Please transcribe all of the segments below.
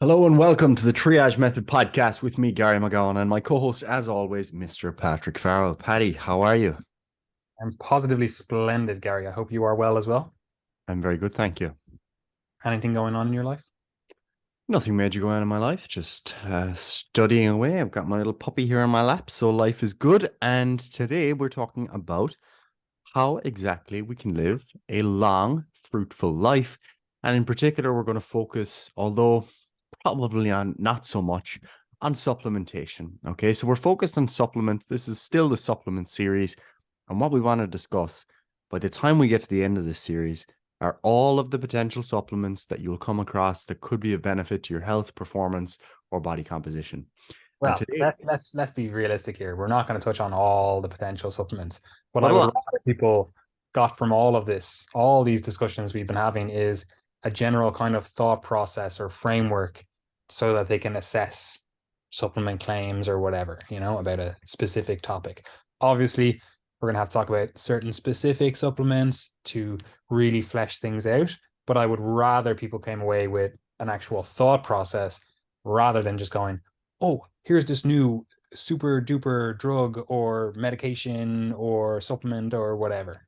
Hello and welcome to the Triage Method podcast with me, Gary McGowan, and my co-host, as always, Mr. Patrick Farrell. Paddy, how are you? I'm positively splendid, Gary. I hope you are well as well. I'm very good, thank you. Anything going on in your life? Nothing major going on in my life, just studying away. I've got my little puppy here in my lap, so life is good. And today we're talking about how exactly we can live a long, fruitful life. And in particular, we're going to focus, although probably on not so much, on supplementation. Okay, so we're focused on supplements. This is still the supplement series. And what we want to discuss by the time we get to the end of this series are all of the potential supplements that you'll come across that could be of benefit to your health, performance, or body composition. And Well, today, let's be realistic here. We're not going to touch on all the potential supplements. What not I a would lot. rather people got from all of this, all these discussions we've been having, is a general kind of thought process or framework so that they can assess supplement claims or whatever, about a specific topic. Obviously, we're going to have to talk about certain specific supplements to really flesh things out, but I would rather people came away with an actual thought process rather than just going, oh, here's this new super duper drug or medication or supplement or whatever.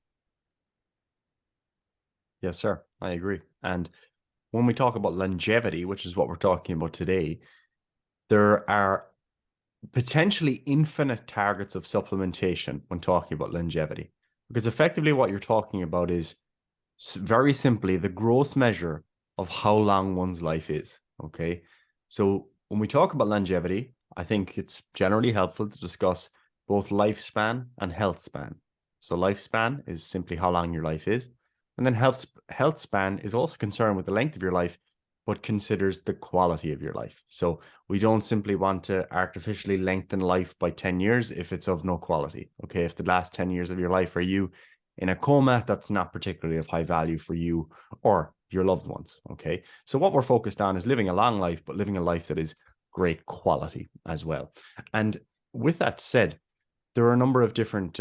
Yes, sir. I agree. And when we talk about longevity, which is what we're talking about today, there are potentially infinite targets of supplementation when talking about longevity. Because effectively, what you're talking about is very simply the gross measure of how long one's life is. Okay. So when we talk about longevity, I think it's generally helpful to discuss both lifespan and health span. So lifespan is simply how long your life is. And then health span is also concerned with the length of your life, but considers the quality of your life. So we don't simply want to artificially lengthen life by 10 years if it's of no quality. Okay. If the last 10 years of your life are you in a coma, that's not particularly of high value for you or your loved ones. Okay. So what we're focused on is living a long life, but living a life that is great quality as well. And with that said, there are a number of different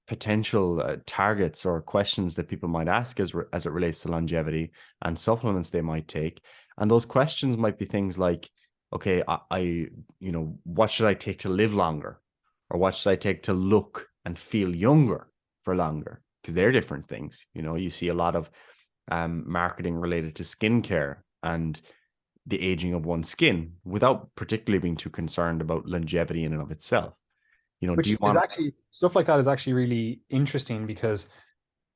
potential targets or questions that people might ask as it relates to longevity and supplements they might take. And those questions might be things like, okay, what should I take to live longer? Or what should I take to look and feel younger for longer? Because they're different things. You see a lot of marketing related to skincare and the aging of one's skin without particularly being too concerned about longevity in and of itself. Do you Which is want actually stuff like that is actually really interesting because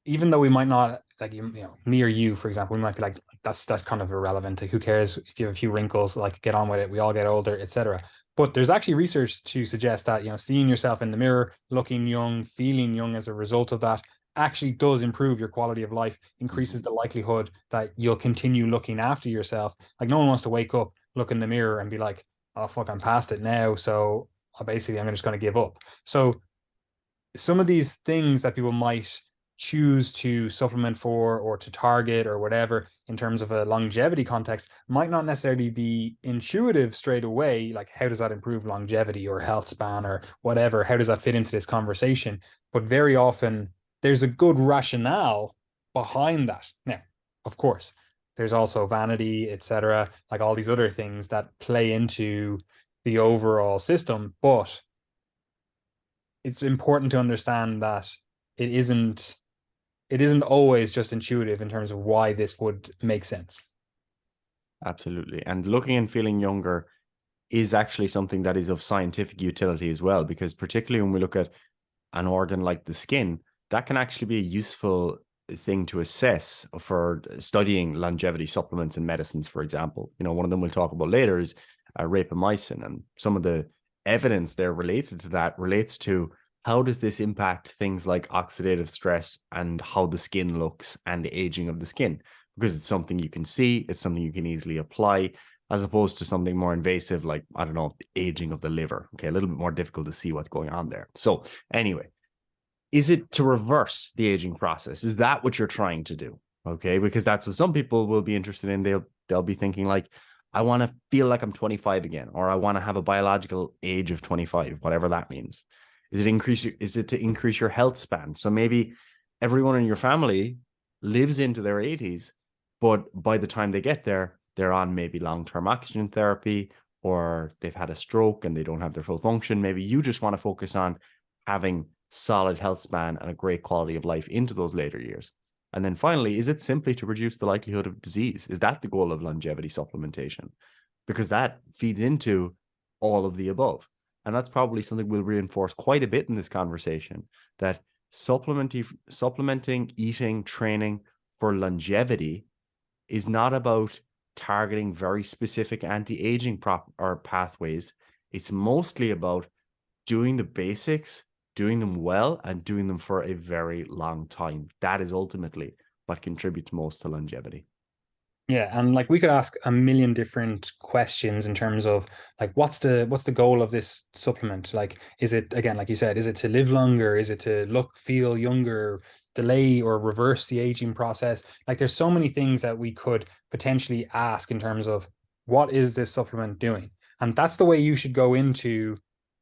even though we might not like me or you, for example, we might be like, that's kind of irrelevant. Like, who cares if you have a few wrinkles? Like, get on with it. We all get older, etc. But there's actually research to suggest that seeing yourself in the mirror, looking young, feeling young as a result of that, actually does improve your quality of life, increases the likelihood that you'll continue looking after yourself. Like, no one wants to wake up, look in the mirror, and be like, oh fuck, I'm past it now. So basically, I'm just going to give up. So some of these things that people might choose to supplement for or to target or whatever in terms of a longevity context might not necessarily be intuitive straight away. Like, how does that improve longevity or health span or whatever? How does that fit into this conversation? But very often there's a good rationale behind that. Now, of course, there's also vanity, etc., like all these other things that play into the overall system. But it's important to understand that it isn't it isn't always just intuitive in terms of why this would make sense. absolutely? And looking and feeling younger is actually something that is of scientific utility as well, because particularly when we look at an organ like the skin, that can actually be a useful thing to assess for studying longevity supplements and medicines, for example. One of them we'll talk about later is rapamycin, and some of the evidence there related to that relates to how does this impact things like oxidative stress and how the skin looks and the aging of the skin, because it's something you can see, it's something you can easily apply, as opposed to something more invasive like, I don't know, the aging of the liver. Okay, a little bit more difficult to see what's going on there. So anyway, is it to reverse the aging process? Is that what you're trying to do? Okay, because that's what some people will be interested in. They'll be thinking like, I want to feel like I'm 25 again, or I want to have a biological age of 25, whatever that means. Is it to increase your health span? So maybe everyone in your family lives into their 80s, but by the time they get there, they're on maybe long-term oxygen therapy, or they've had a stroke and they don't have their full function. Maybe you just want to focus on having solid health span and a great quality of life into those later years. And then finally, is it simply to reduce the likelihood of disease? Is that the goal of longevity supplementation? Because that feeds into all of the above. And that's probably something we'll reinforce quite a bit in this conversation, that supplementing, eating, training for longevity is not about targeting very specific anti-aging pathways. It's mostly about doing the basics, doing them well, and doing them for a very long time. That is ultimately what contributes most to longevity. Yeah, and like we could ask a million different questions in terms of like what's the goal of this supplement? Like, is it, again, like you said, is it to live longer? Is it to look, feel younger, delay or reverse the aging process? Like, there's so many things that we could potentially ask in terms of what is this supplement doing? And that's the way you should go into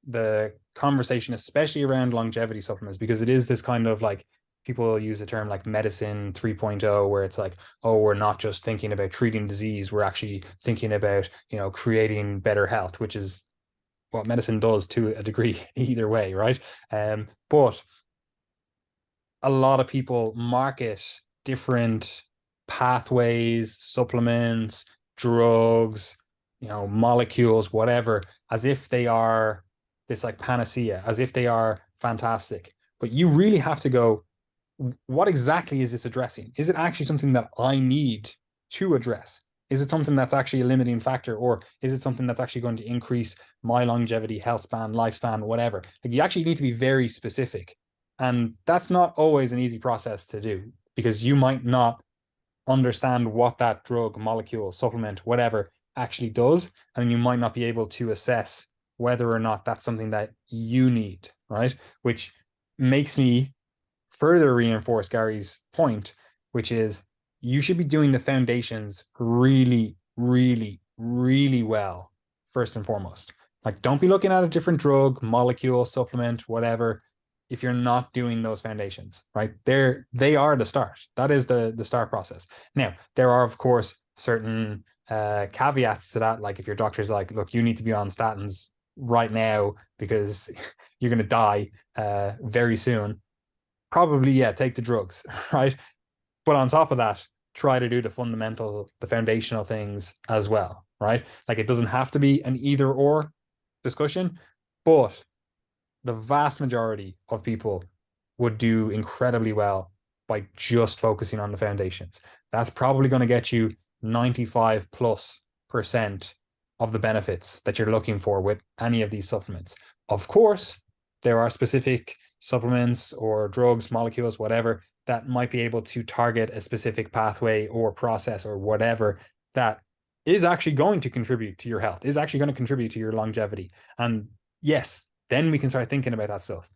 the conversation, especially around longevity supplements, because it is this kind of like, people use the term like medicine 3.0, where it's like, oh, we're not just thinking about treating disease, we're actually thinking about, creating better health, which is what medicine does to a degree either way, right? But a lot of people market different pathways, supplements, drugs, molecules, whatever, as if they are this like panacea, as if they are fantastic. But you really have to go, what exactly is this addressing? Is it actually something that I need to address? Is it something that's actually a limiting factor, or is it something that's actually going to increase my longevity, health span, lifespan, whatever? Like, you actually need to be very specific. And that's not always an easy process to do, because you might not understand what that drug, molecule, supplement, whatever actually does. And you might not be able to assess whether or not that's something that you need, right? Which makes me further reinforce Gary's point, which is you should be doing the foundations really, really, really well, first and foremost. Like, don't be looking at a different drug, molecule, supplement, whatever, if you're not doing those foundations, right? They are the start. That is the start process. Now, there are, of course, certain caveats to that. Like, if your doctor's like, look, you need to be on statins right now because you're going to die very soon, probably, yeah, take the drugs, right? But on top of that, try to do the foundational things as well, right? Like, it doesn't have to be an either or discussion, but the vast majority of people would do incredibly well by just focusing on the foundations. That's probably going to get you 95+% of the benefits that you're looking for with any of these supplements. Of course, there are specific supplements or drugs, molecules, whatever, that might be able to target a specific pathway or process or whatever that is actually going to contribute to your health, is actually going to contribute to your longevity. And yes, then we can start thinking about that stuff.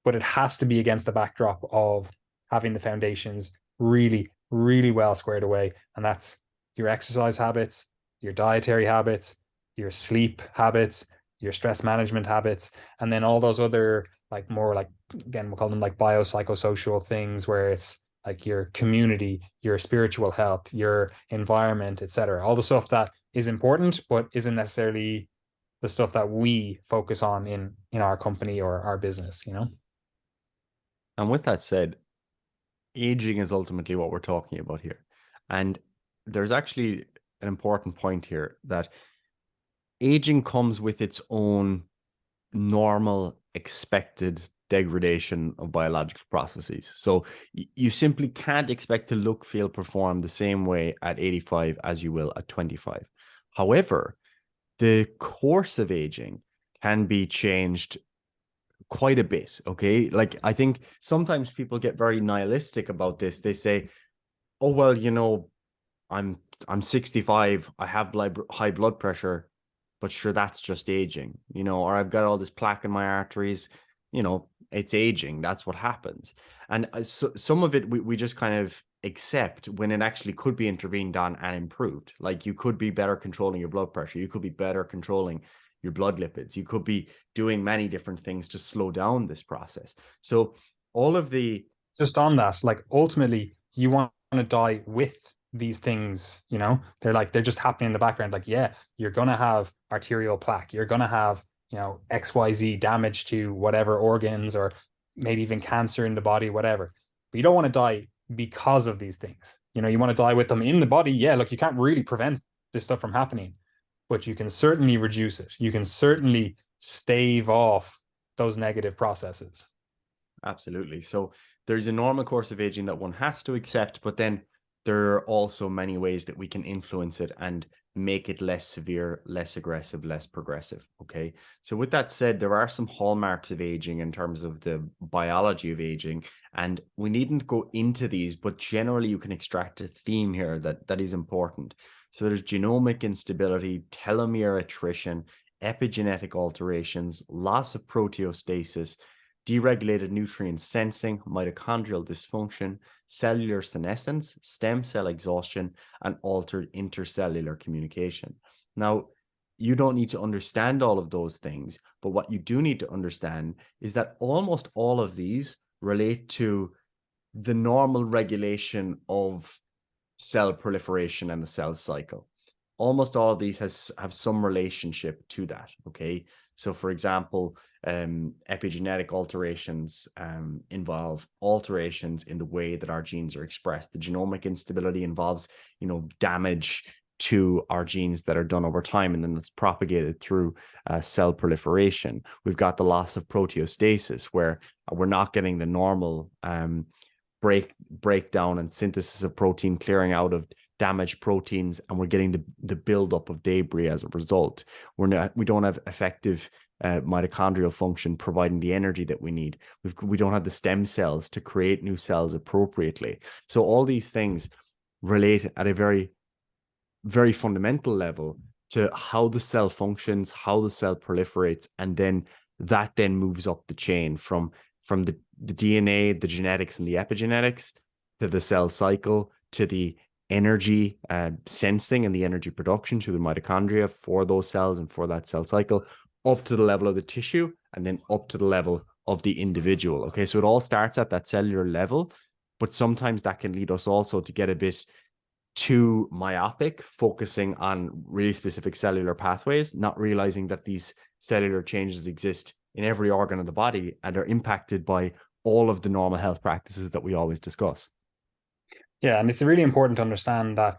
But it has to be against the backdrop of having the foundations really, really well squared away. And that's your exercise habits, your dietary habits, your sleep habits, your stress management habits, and then all those other, like, more like, again, we'll call them like biopsychosocial things, where it's like your community, your spiritual health, your environment, etc. All the stuff that is important, but isn't necessarily the stuff that we focus on in our company or our business, And with that said, aging is ultimately what we're talking about here. And there's actually an important point here, that aging comes with its own normal, expected degradation of biological processes. So you simply can't expect to look, feel, perform the same way at 85 as you will at 25. However, the course of aging can be changed quite a bit. Okay. Like, I think sometimes people get very nihilistic about this. They say, oh, well, I'm 65, I have high blood pressure, but sure, that's just aging, or I've got all this plaque in my arteries, it's aging. That's what happens. And so, some of it we just kind of accept, when it actually could be intervened on and improved. Like, you could be better controlling your blood pressure. You could be better controlling your blood lipids. You could be doing many different things to slow down this process. So all of the just on that, like, ultimately you want to die with these things, you know, they're just happening in the background. Like, yeah, you're gonna have arterial plaque, you're gonna have, you know, XYZ damage to whatever organs, or maybe even cancer in the body, whatever. But you don't want to die because of these things. You know, you want to die with them in the body. Yeah, look, you can't really prevent this stuff from happening, but you can certainly reduce it. You can certainly stave off those negative processes. Absolutely. So there's a normal course of aging that one has to accept, but then there are also many ways that we can influence it and make it less severe, less aggressive, less progressive. Okay. So with that said, there are some hallmarks of aging in terms of the biology of aging, and we needn't go into these, but generally you can extract a theme here that is important. So there's genomic instability, telomere attrition, epigenetic alterations, loss of proteostasis, deregulated nutrient sensing, mitochondrial dysfunction, cellular senescence, stem cell exhaustion, and altered intercellular communication. Now, you don't need to understand all of those things, but what you do need to understand is that almost all of these relate to the normal regulation of cell proliferation and the cell cycle. Almost all of these have some relationship to that. Okay. So for example, epigenetic alterations involve alterations in the way that our genes are expressed. The genomic instability involves, you know, damage to our genes that are done over time, and then that's propagated through cell proliferation. We've got the loss of proteostasis, where we're not getting the normal breakdown and synthesis of protein, clearing out of damaged proteins, and we're getting the buildup of debris as a result. We don't have effective mitochondrial function providing the energy that we need. We don't have the stem cells to create new cells appropriately. So all these things relate at a very, very fundamental level to how the cell functions, how the cell proliferates, and then that then moves up the chain from the DNA, the genetics, and the epigenetics, to the cell cycle, to the energy sensing and the energy production through the mitochondria for those cells and for that cell cycle, up to the level of the tissue, and then up to the level of the individual. Okay, so it all starts at that cellular level, but sometimes that can lead us also to get a bit too myopic, focusing on really specific cellular pathways, not realizing that these cellular changes exist in every organ of the body and are impacted by all of the normal health practices that we always discuss. Yeah, and it's really important to understand that,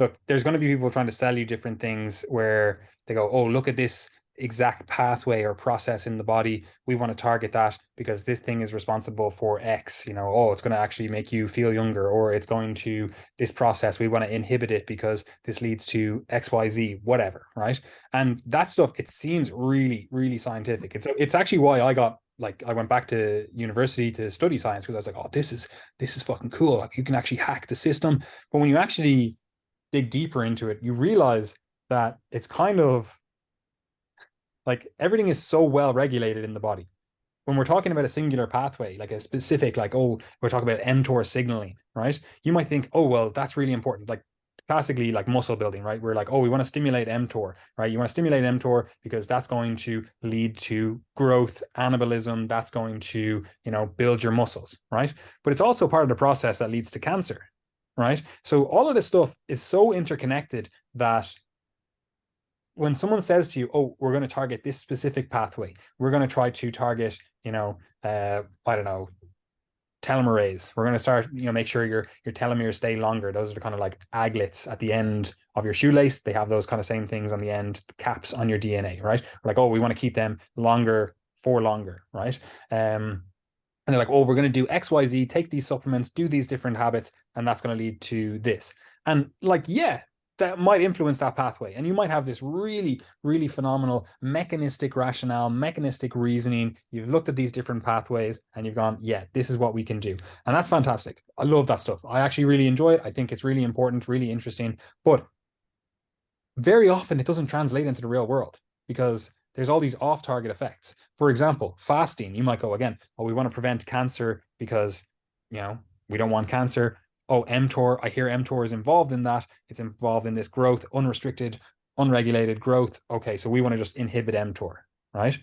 look, there's going to be people trying to sell you different things where they go, oh, look at this exact pathway or process in the body. We want to target that because this thing is responsible for X, you know, oh, it's going to actually make you feel younger, or it's going to, this process, we want to inhibit it because this leads to XYZ, whatever, right? And that stuff, it seems really, really scientific. It's actually why I went back to university to study science, because I was like, oh, this is fucking cool. Like, you can actually hack the system. But when you actually dig deeper into it, you realize that it's kind of like everything is so well regulated in the body. When we're talking about a singular pathway, like a specific, like, oh, we're talking about mTOR signaling, right? You might think, oh, well, that's really important. Like classically, like muscle building, right? We're like, oh, we want to stimulate mTOR, right? You want to stimulate mTOR because that's going to lead to growth, anabolism. That's going to, you know, build your muscles, right? But it's also part of the process that leads to cancer, right? So all of this stuff is so interconnected that when someone says to you, oh, we're going to target this specific pathway, we're going to try to target, you know, I don't know, telomerase. We're going to start, you know, make sure your telomeres stay longer. Those are the kind of like aglets at the end of your shoelace. They have those kind of same things on the end, the caps on your DNA, right? We're like, oh, we want to keep them longer for longer, right? And they're like, oh, we're going to do XYZ, take these supplements, do these different habits, and that's going to lead to this. And like, yeah, that might influence that pathway. And you might have this really, really phenomenal mechanistic rationale, mechanistic reasoning. You've looked at these different pathways and you've gone, yeah, this is what we can do. And that's fantastic. I love that stuff. I actually really enjoy it. I think it's really important, really interesting. But very often it doesn't translate into the real world because there's all these off-target effects. For example, fasting, you might go again, oh, we want to prevent cancer because, you know, we don't want cancer. Oh, mTOR, I hear mTOR is involved in that. It's involved in this growth, unrestricted, unregulated growth. Okay, so we want to just inhibit mTOR, right?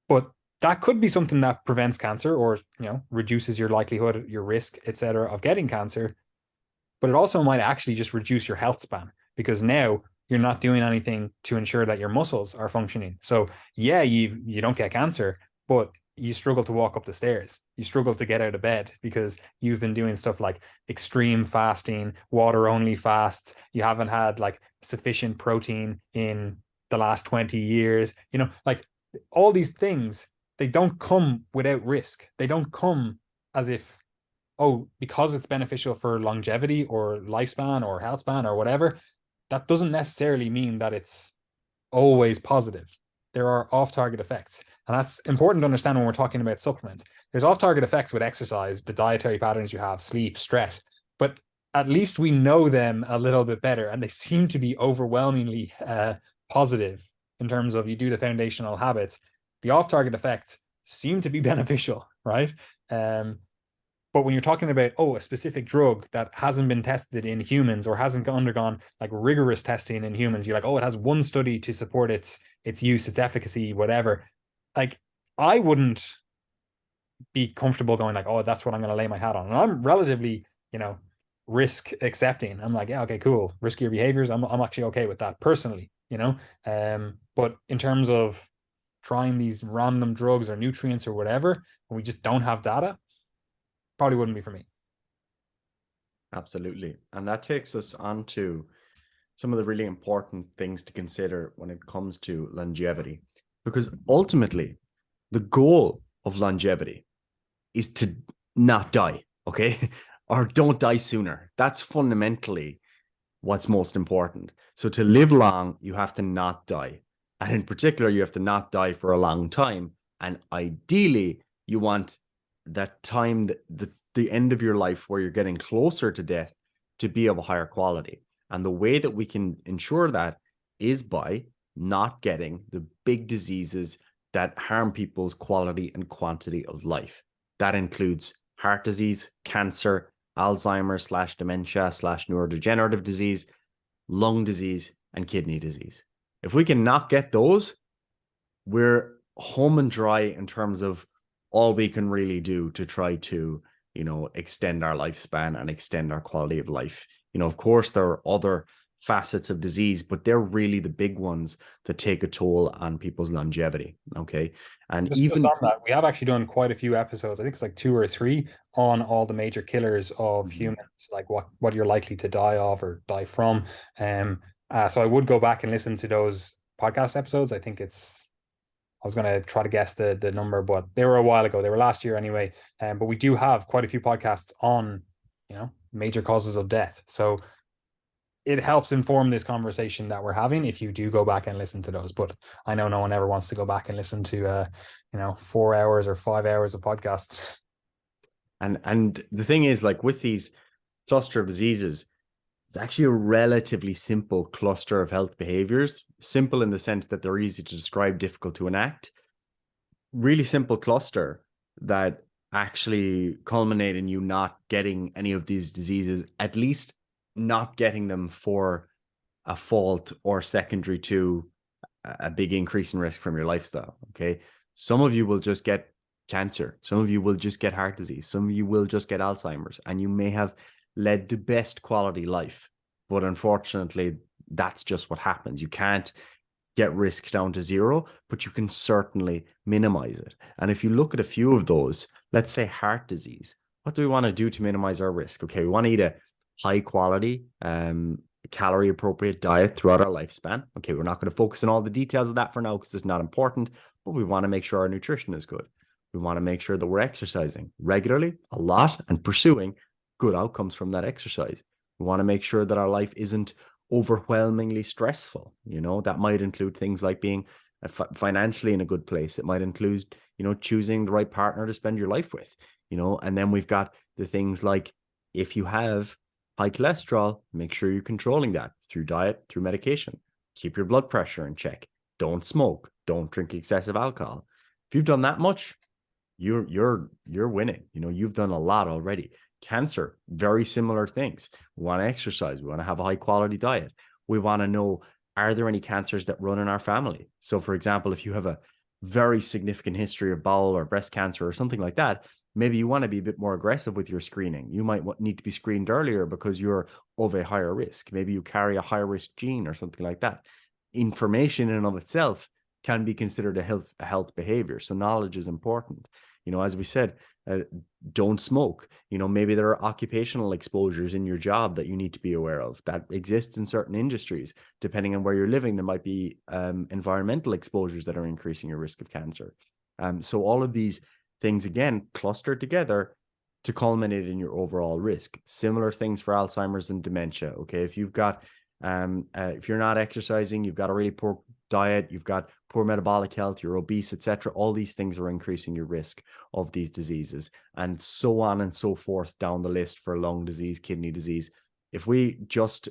But that could be something that prevents cancer or, you know, reduces your likelihood, your risk, etc., of getting cancer. but it also might actually just reduce your health span, because now you're not doing anything to ensure that your muscles are functioning. So yeah, you don't get cancer, but you struggle to walk up the stairs. You struggle to get out of bed because you've been doing stuff like extreme fasting, water only fasts. You haven't had like sufficient protein in the last 20 years. You know, like all these things, they don't come without risk. They don't come as if, oh, because it's beneficial for longevity or lifespan or health span or whatever, that doesn't necessarily mean that it's always positive. There are off-target effects. And that's important to understand when we're talking about supplements. There's off-target effects with exercise, the dietary patterns you have, sleep, stress, but at least we know them a little bit better. And they seem to be overwhelmingly positive in terms of you do the foundational habits. The off-target effects seem to be beneficial, right? But when you're talking about, oh, a specific drug that hasn't been tested in humans or hasn't undergone like rigorous testing in humans, you're like, oh, it has one study to support its use, its efficacy, whatever. Like, I wouldn't be comfortable going like, oh, that's what I'm going to lay my hat on. And I'm relatively, risk accepting. I'm like, yeah, okay, cool. Riskier behaviors. I'm actually okay with that personally, But in terms of trying these random drugs or nutrients or whatever, and we just don't have data, probably wouldn't be for me. Absolutely. And that takes us on to some of the really important things to consider when it comes to longevity. Because ultimately, the goal of longevity is to not die, okay? Or don't die sooner. That's fundamentally what's most important. So to live long, you have to not die. And in particular, you have to not die for a long time. And ideally, you want that time, the end of your life where you're getting closer to death, to be of a higher quality. And the way that we can ensure that is by not getting the big diseases that harm people's quality and quantity of life. That includes heart disease, cancer, Alzheimer's / dementia / neurodegenerative disease, lung disease, and kidney disease. If we can not get those, we're home and dry in terms of all we can really do to try to, extend our lifespan and extend our quality of life. Of course, there are other facets of disease, but they're really the big ones that take a toll on people's longevity. Okay. And Just on that, we have actually done quite a few episodes. I think it's like 2 or 3 on all the major killers of humans, like what you're likely to die of or die from. So I would go back and listen to those podcast episodes. I think I was going to try to guess the number, but they were a while ago. They were last year anyway. But we do have quite a few podcasts on, major causes of death. So it helps inform this conversation that we're having if you do go back and listen to those. But I know no one ever wants to go back and listen to 4 hours or 5 hours of podcasts. And the thing is, like with these cluster of diseases, it's actually a relatively simple cluster of health behaviors. Simple in the sense that they're easy to describe, difficult to enact. Really simple cluster that actually culminate in you not getting any of these diseases, at least not getting them for a fault or secondary to a big increase in risk from your lifestyle. Okay. Some of you will just get cancer. Some of you will just get heart disease. Some of you will just get Alzheimer's, and you may have led the best quality life. But unfortunately, that's just what happens. You can't get risk down to zero, but you can certainly minimize it. And if you look at a few of those, let's say heart disease, what do we want to do to minimize our risk? Okay, we want to eat a high quality, calorie appropriate diet throughout our lifespan. Okay, we're not going to focus on all the details of that for now because it's not important, but we want to make sure our nutrition is good. We want to make sure that we're exercising regularly, a lot, and pursuing good outcomes from that exercise. We want to make sure that our life isn't overwhelmingly stressful. That might include things like being financially in a good place. It might include, choosing the right partner to spend your life with, and then we've got the things like, if you have high cholesterol, make sure you're controlling that through diet, through medication. Keep your blood pressure in check. Don't smoke. Don't drink excessive alcohol. If you've done that much, you're winning. You've done a lot already. Cancer, very similar things. We want to exercise. We want to have a high quality diet. We want to know, are there any cancers that run in our family? So for example, if you have a very significant history of bowel or breast cancer or something like that, maybe you want to be a bit more aggressive with your screening. You might need to be screened earlier because you're of a higher risk. Maybe you carry a higher risk gene or something like that. Information in and of itself can be considered a health behavior. So knowledge is important. As we said, don't smoke. Maybe there are occupational exposures in your job that you need to be aware of that exists in certain industries. Depending on where you're living, there might be environmental exposures that are increasing your risk of cancer. So all of these things, again, clustered together to culminate in your overall risk. Similar things for Alzheimer's and dementia. Okay, if you've got if you're not exercising, you've got a really poor diet, you've got poor metabolic health, you're obese, etc. All these things are increasing your risk of these diseases, and so on and so forth down the list for lung disease, kidney disease. If we just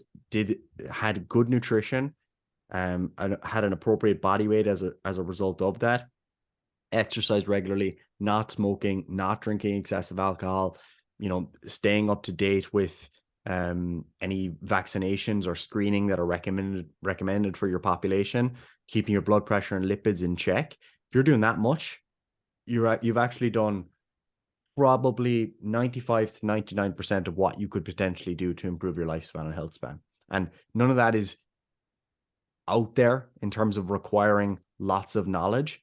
had good nutrition, and had an appropriate body weight as a result of that, exercise regularly, not smoking, not drinking excessive alcohol, staying up to date with any vaccinations or screening that are recommended for your population, keeping your blood pressure and lipids in check. If you're doing that much, you've actually done probably 95 to 99% of what you could potentially do to improve your lifespan and health span. And none of that is out there in terms of requiring lots of knowledge.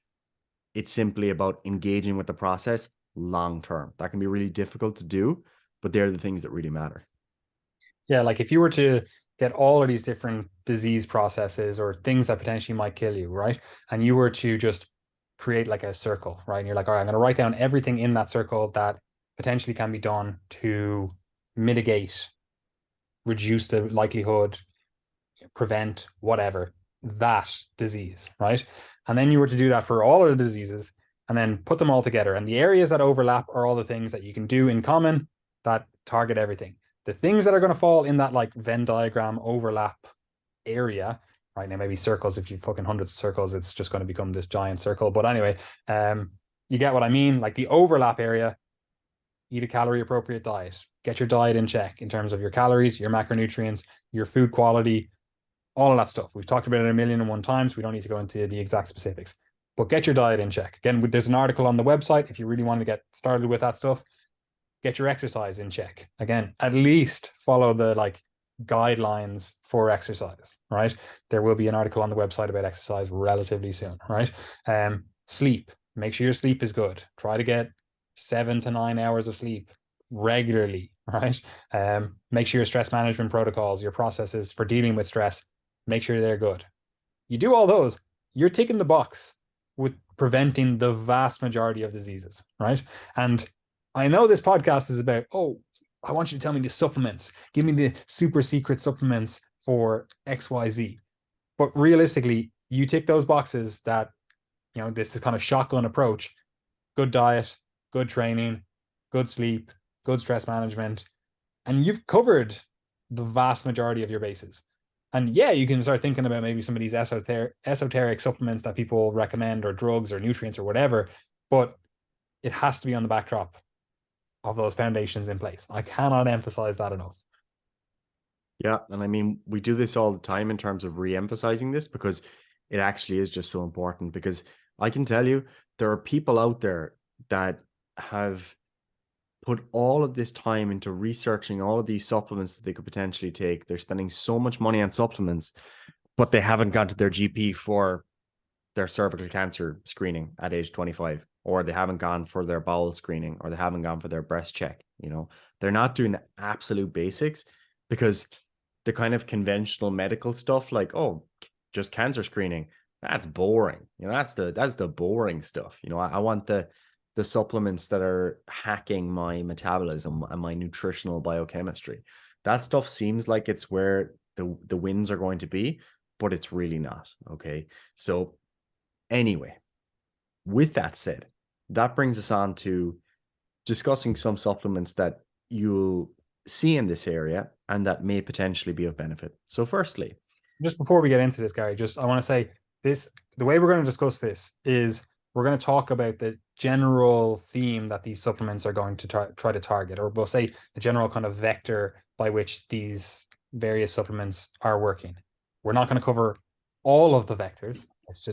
It's simply about engaging with the process long term. That can be really difficult to do, but they're the things that really matter. Yeah, like if you were to get all of these different disease processes or things that potentially might kill you, right? And you were to just create like a circle, right? And you're like, all right, I'm going to write down everything in that circle that potentially can be done to mitigate, reduce the likelihood, prevent whatever that disease, right? And then you were to do that for all of the diseases and then put them all together. And the areas that overlap are all the things that you can do in common that target everything. The things that are going to fall in that like Venn diagram overlap area, right? Now, maybe circles, if you fucking hundreds of circles, it's just going to become this giant circle. But anyway, you get what I mean? Like the overlap area, eat a calorie appropriate diet, get your diet in check in terms of your calories, your macronutrients, your food quality, all of that stuff. We've talked about it 1,000,001 times. We don't need to go into the exact specifics, but get your diet in check. Again, there's an article on the website if you really want to get started with that stuff. Get your exercise in check. Again, at least follow the like guidelines for exercise, right? There will be an article on the website about exercise relatively soon, right? Sleep. Make sure your sleep is good. Try to get 7 to 9 hours of sleep regularly, right? Make sure your stress management protocols, your processes for dealing with stress, make sure they're good. You do all those, you're ticking the box with preventing the vast majority of diseases, right? And I know this podcast is about, oh, I want you to tell me the supplements. Give me the super secret supplements for XYZ. But realistically, you tick those boxes that, this is kind of shotgun approach. Good diet, good training, good sleep, good stress management. And you've covered the vast majority of your bases. And yeah, you can start thinking about maybe some of these esoteric supplements that people recommend or drugs or nutrients or whatever, but it has to be on the backdrop of those foundations in place. I cannot emphasize that enough. Yeah. And I mean, we do this all the time in terms of re-emphasizing this because it actually is just so important. Because I can tell you, there are people out there that have put all of this time into researching all of these supplements that they could potentially take. They're spending so much money on supplements, but they haven't gone to their GP for their cervical cancer screening at age 25, or they haven't gone for their bowel screening, or they haven't gone for their breast check. They're not doing the absolute basics because the kind of conventional medical stuff like, oh, just cancer screening, that's boring. That's the boring stuff. I want the supplements that are hacking my metabolism and my nutritional biochemistry. That stuff seems like it's where the wins are going to be, but it's really not. Okay. So anyway, with that said, that brings us on to discussing some supplements that you'll see in this area and that may potentially be of benefit. So firstly, just before we get into this, Gary, I want to say this, the way we're going to discuss this is we're going to talk about the general theme that these supplements are going to try to target, or we'll say the general kind of vector by which these various supplements are working. We're not going to cover all of the vectors.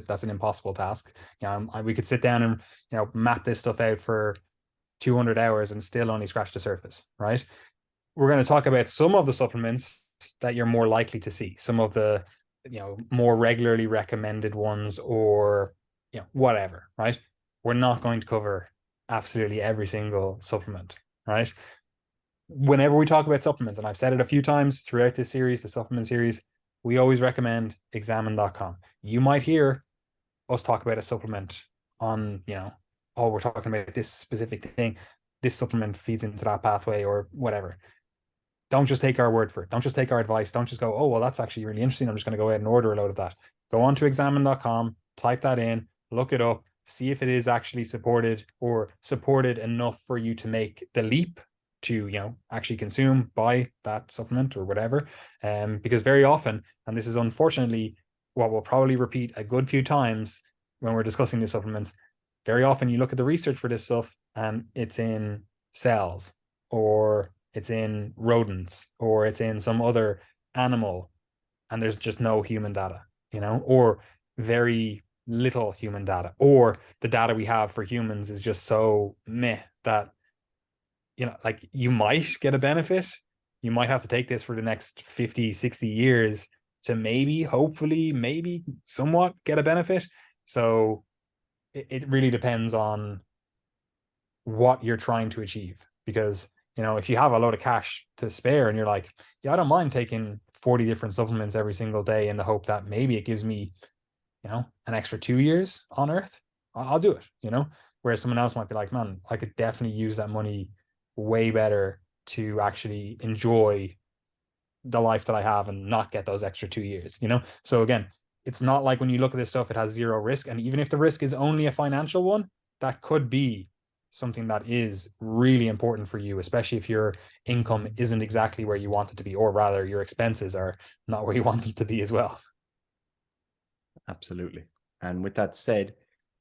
That's an impossible task. We could sit down and map this stuff out for 200 hours and still only scratch the surface, right? We're going to talk about some of the supplements that you're more likely to see, some of the, more regularly recommended ones, or, whatever, right? We're not going to cover absolutely every single supplement, right? Whenever we talk about supplements, and I've said it a few times throughout this series, the supplement series, we always recommend examine.com. You might hear us talk about a supplement on, oh, we're talking about this specific thing. This supplement feeds into that pathway or whatever. Don't just take our word for it. Don't just take our advice. Don't just go, oh, well, that's actually really interesting. I'm just going to go ahead and order a load of that. Go on to examine.com, type that in, look it up, see if it is actually supported or supported enough for you to make the leap to, actually consume, buy that supplement or whatever. Because very often, and this is unfortunately what we'll probably repeat a good few times when we're discussing these supplements, very often you look at the research for this stuff and it's in cells, or it's in rodents, or it's in some other animal, and there's just no human data, or very little human data, or the data we have for humans is just so meh that, like, you might get a benefit. You might have to take this for the next 50, 60 years to maybe, hopefully, maybe somewhat get a benefit. So it really depends on what you're trying to achieve. Because, if you have a load of cash to spare and you're like, yeah, I don't mind taking 40 different supplements every single day in the hope that maybe it gives me, an extra 2 years on Earth, I'll do it. Whereas someone else might be like, man, I could definitely use that money way better to actually enjoy the life that I have and not get those extra 2 years. So again, it's not like when you look at this stuff, it has zero risk. And even if the risk is only a financial one, that could be something that is really important for you, especially if your income isn't exactly where you want it to be, or rather your expenses are not where you want them to be as well. Absolutely. And with that said,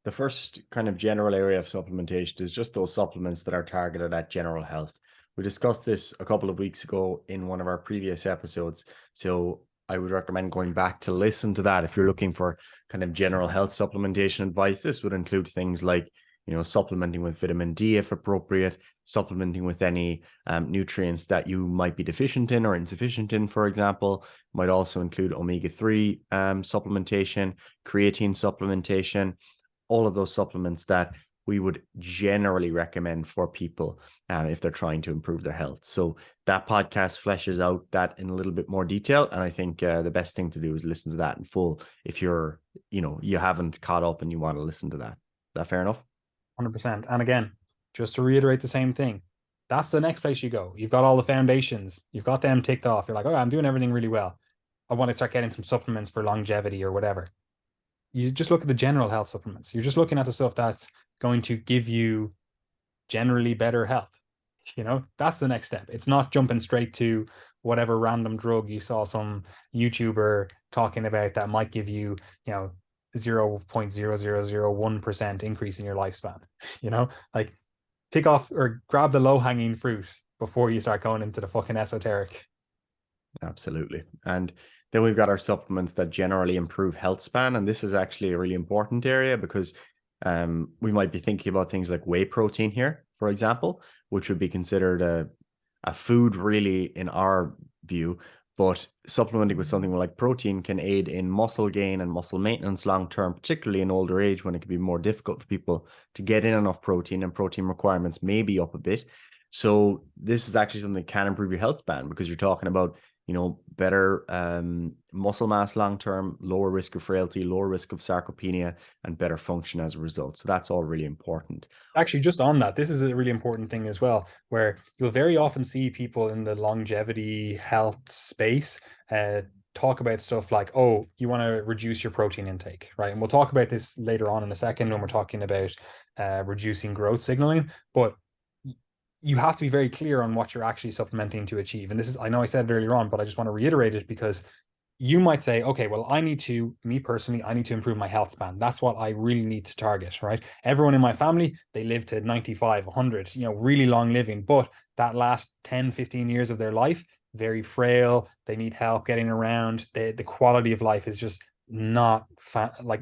the first kind of general area of supplementation is just those supplements that are targeted at general health. We discussed this a couple of weeks ago in one of our previous episodes. So I would recommend going back to listen to that if you're looking for kind of general health supplementation advice. This would include things like, supplementing with vitamin D if appropriate, supplementing with any nutrients that you might be deficient in or insufficient in, for example. Might also include omega-3 supplementation, creatine supplementation, all of those supplements that we would generally recommend for people if they're trying to improve their health. So that podcast fleshes out that in a little bit more detail. And I think the best thing to do is listen to that in full if you're, you haven't caught up and you want to listen to that. Is that fair enough? 100%. And again, just to reiterate the same thing, that's the next place you go. You've got all the foundations, you've got them ticked off. You're like, oh, I'm doing everything really well. I want to start getting some supplements for longevity or whatever. You just look at the general health supplements. You're just looking at the stuff that's going to give you generally better health. That's the next step. It's not jumping straight to whatever random drug you saw some YouTuber talking about that might give you, 0.0001% increase in your lifespan. Like, take off or grab the low hanging fruit before you start going into the fucking esoteric. Absolutely. And then we've got our supplements that generally improve health span. And this is actually a really important area because we might be thinking about things like whey protein here, for example, which would be considered a food really in our view. But supplementing with something like protein can aid in muscle gain and muscle maintenance long term, particularly in older age when it can be more difficult for people to get in enough protein and protein requirements may be up a bit. So this is actually something that can improve your health span because you're talking about better muscle mass long term, lower risk of frailty, lower risk of sarcopenia, and better function as a result. So that's all really important. Actually, just on that, this is a really important thing as well, where you'll very often see people in the longevity health space talk about stuff like, oh, you want to reduce your protein intake, right? And we'll talk about this later on in a second when we're talking about reducing growth signaling. But you have to be very clear on what you're actually supplementing to achieve. And this is, I know I said it earlier on, but I just want to reiterate it because you might say, okay, well, me personally, I need to improve my health span. That's what I really need to target, right? Everyone in my family, they live to 95, 100, really long living, but that last 10, 15 years of their life, very frail. They need help getting around. The quality of life is just not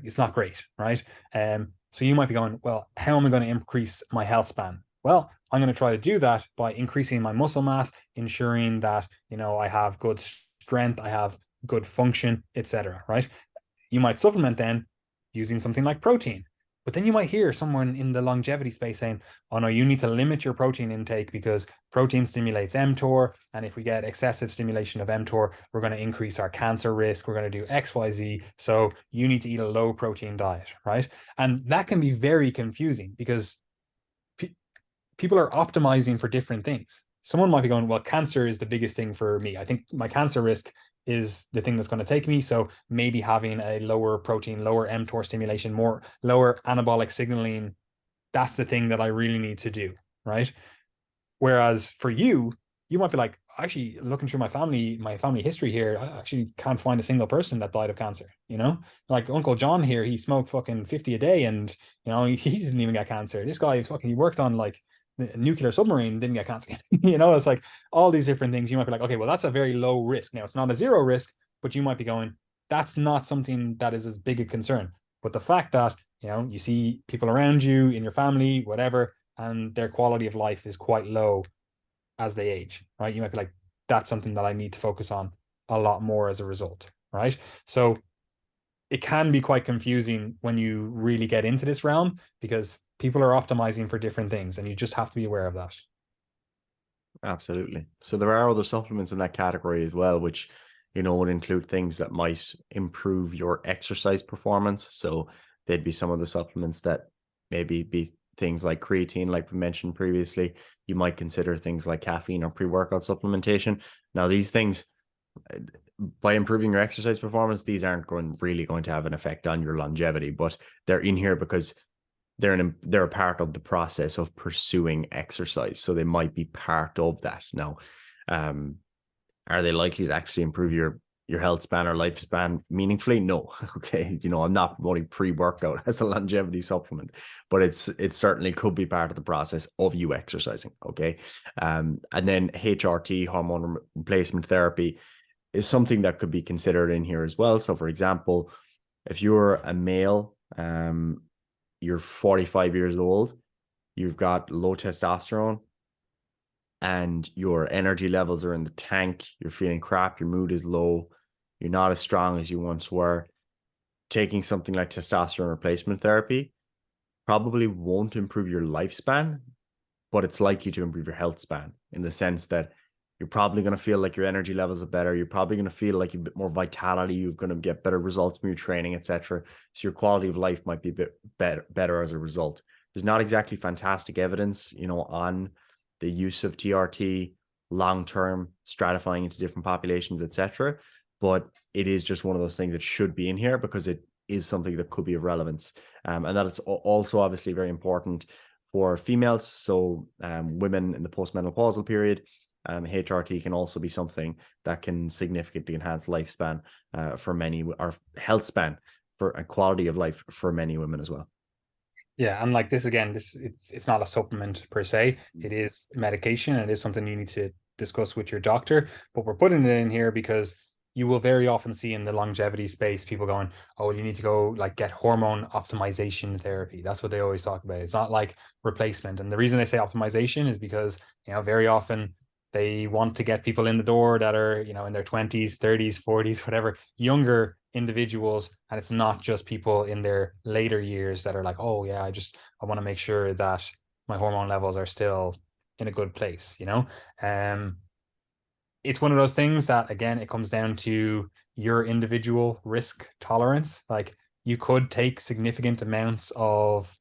it's not great, right? So you might be going, well, how am I going to increase my health span? Well, I'm going to try to do that by increasing my muscle mass, ensuring that, I have good strength, I have good function, etc. Right? You might supplement then using something like protein. But then you might hear someone in the longevity space saying, oh no, you need to limit your protein intake because protein stimulates mTOR. And if we get excessive stimulation of mTOR, we're going to increase our cancer risk. We're going to do XYZ. So you need to eat a low protein diet, right? And that can be very confusing because people are optimizing for different things. Someone might be going, well, cancer is the biggest thing for me. I think my cancer risk is the thing that's going to take me. So maybe having a lower protein, lower mTOR stimulation, more lower anabolic signaling, that's the thing that I really need to do. Right. Whereas for you, you might be like, actually looking through my family history here, I actually can't find a single person that died of cancer. Like Uncle John here, he smoked fucking 50 a day and, he didn't even get cancer. This guy is fucking, he worked on like a nuclear submarine, didn't get cancer. It's like all these different things. You might be like, okay, well, that's a very low risk. Now, it's not a zero risk, but you might be going, that's not something that is as big a concern. But the fact that, you see people around you in your family, whatever, and their quality of life is quite low as they age, right? You might be like, that's something that I need to focus on a lot more as a result, right? So it can be quite confusing when you really get into this realm because people are optimizing for different things and you just have to be aware of that. Absolutely. So there are other supplements in that category as well, which, would include things that might improve your exercise performance. So they'd be some of the supplements that maybe be things like creatine, like we mentioned previously. You might consider things like caffeine or pre-workout supplementation. Now, these things, by improving your exercise performance, these aren't really going to have an effect on your longevity, but they're in here because they're a part of the process of pursuing exercise. So they might be part of that. Now, are they likely to actually improve your health span or lifespan meaningfully? No. Okay. I'm not promoting pre-workout as a longevity supplement, but it certainly could be part of the process of you exercising. Okay. And then HRT, hormone replacement therapy, is something that could be considered in here as well. So for example, if you're a male, you're 45 years old, you've got low testosterone, and your energy levels are in the tank, you're feeling crap, your mood is low, you're not as strong as you once were, taking something like testosterone replacement therapy probably won't improve your lifespan, but it's likely to improve your health span in the sense that you're probably going to feel like your energy levels are better. You're probably going to feel like a bit more vitality. You're going to get better results from your training, etc. So your quality of life might be a bit better as a result. There's not exactly fantastic evidence, on the use of TRT long term, stratifying into different populations, etc. But it is just one of those things that should be in here because it is something that could be of relevance, and that it's also obviously very important for females. So women in the postmenopausal period, HRT can also be something that can significantly enhance lifespan for many, or health span for a quality of life for many women as well. Yeah, and like this again, it's not a supplement per se. It is medication. And it is something you need to discuss with your doctor. But we're putting it in here because you will very often see in the longevity space people going, "Oh, you need to go like get hormone optimization therapy." That's what they always talk about. It's not like replacement. And the reason they say optimization is because very often they want to get people in the door that are in their 20s, 30s, 40s, whatever, younger individuals, and it's not just people in their later years that are like, oh yeah, I want to make sure that my hormone levels are still in a good place. It's one of those things that again, it comes down to your individual risk tolerance. Like you could take significant amounts of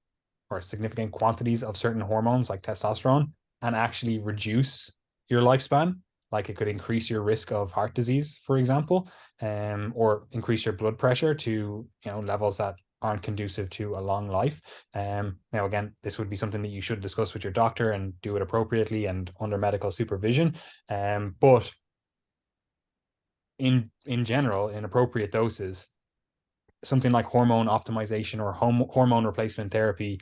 or significant quantities of certain hormones like testosterone and actually reduce your lifespan. Like it could increase your risk of heart disease, for example, or increase your blood pressure to levels that aren't conducive to a long life. Now, again, this would be something that you should discuss with your doctor and do it appropriately and under medical supervision. But in general, in appropriate doses, something like hormone optimization or hormone replacement therapy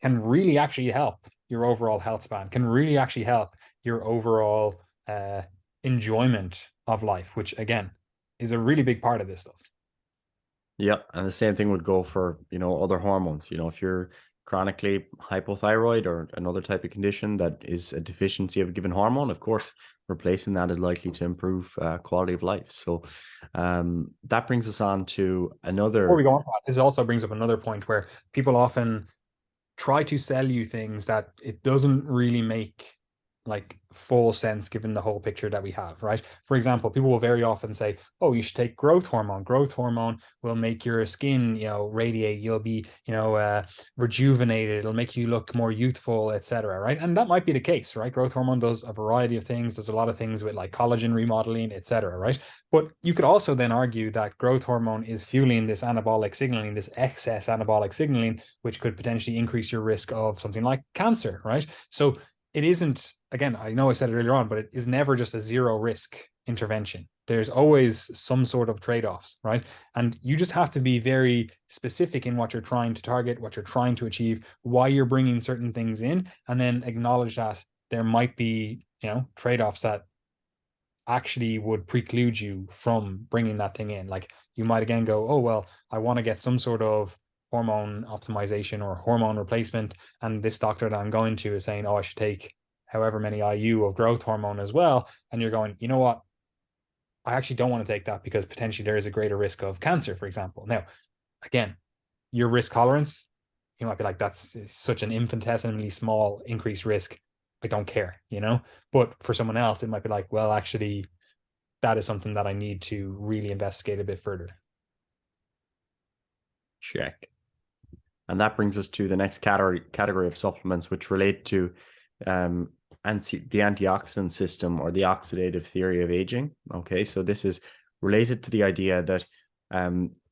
can really actually help your overall health span, can really actually help your overall enjoyment of life, which again is a really big part of this stuff. Yep. And the same thing would go for, other hormones. If you're chronically hypothyroid or another type of condition that is a deficiency of a given hormone, of course, replacing that is likely to improve quality of life. So that brings us on to Before we another. go on to that, this also brings up another point where people often try to sell you things that it doesn't really make like full sense given the whole picture that we have, right? For example, people will very often say, "Oh, you should take growth hormone. Growth hormone will make your skin, radiate. You'll be, rejuvenated. It'll make you look more youthful, etc." Right? And that might be the case, right? Growth hormone does a variety of things. Does a lot of things with like collagen remodeling, etc. Right? But you could also then argue that growth hormone is fueling this anabolic signaling, this excess anabolic signaling, which could potentially increase your risk of something like cancer, right? So it isn't, again, I know I said it earlier on, but it is never just a zero risk intervention. There's always some sort of trade-offs, right? And you just have to be very specific in what you're trying to target, what you're trying to achieve, why you're bringing certain things in, and then acknowledge that there might be, trade-offs that actually would preclude you from bringing that thing in. Like you might again go, oh, well, I want to get some sort of hormone optimization or hormone replacement. And this doctor that I'm going to is saying, oh, I should take however many IU of growth hormone as well. And you're going, you know what? I actually don't want to take that because potentially there is a greater risk of cancer, for example. Now, again, your risk tolerance, you might be like, that's such an infinitesimally small increased risk. I don't care, But for someone else, it might be like, well, actually, that is something that I need to really investigate a bit further. Check. And that brings us to the next category of supplements, which relate to the antioxidant system or the oxidative theory of aging. Okay, so this is related to the idea that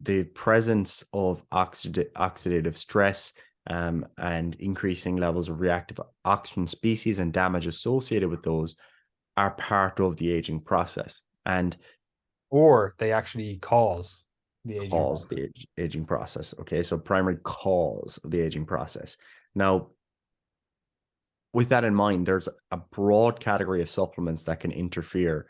the presence of oxidative stress and increasing levels of reactive oxygen species and damage associated with those are part of the aging process. And Or they actually cause the aging cause process. the aging process. Okay, so primary cause of the aging process. Now, with that in mind, there's a broad category of supplements that can interfere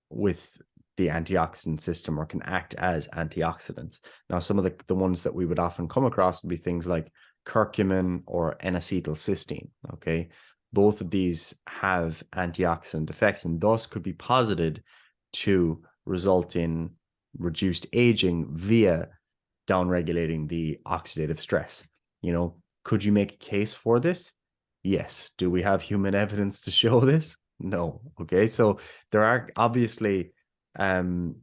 with the antioxidant system or can act as antioxidants. Now, some of the ones that we would often come across would be things like curcumin or N-acetylcysteine. Okay, both of these have antioxidant effects and thus could be posited to result in reduced aging via downregulating the oxidative stress. Could you make a case for this? Yes. Do we have human evidence to show this? No. Okay. So there are obviously going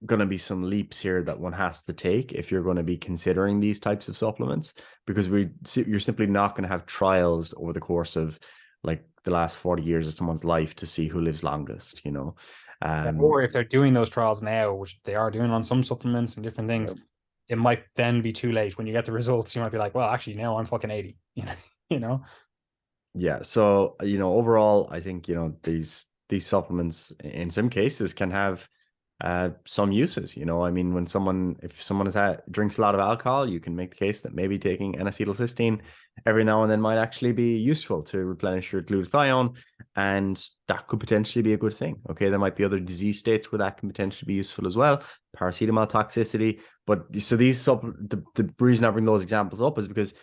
to be some leaps here that one has to take if you're going to be considering these types of supplements, because you're simply not going to have trials over the course of like the last 40 years of someone's life to see who lives longest, Or if they're doing those trials now, which they are doing on some supplements and different things, it might then be too late. When you get the results, you might be like, well, actually, now I'm fucking 80. You know? Yeah. So, overall, I think, these supplements in some cases can have some uses. I mean, if someone drinks a lot of alcohol, you can make the case that maybe taking N-acetylcysteine every now and then might actually be useful to replenish your glutathione, and that could potentially be a good thing. Okay, there might be other disease states where that can potentially be useful as well. Paracetamol toxicity, but so the reason I bring those examples up is because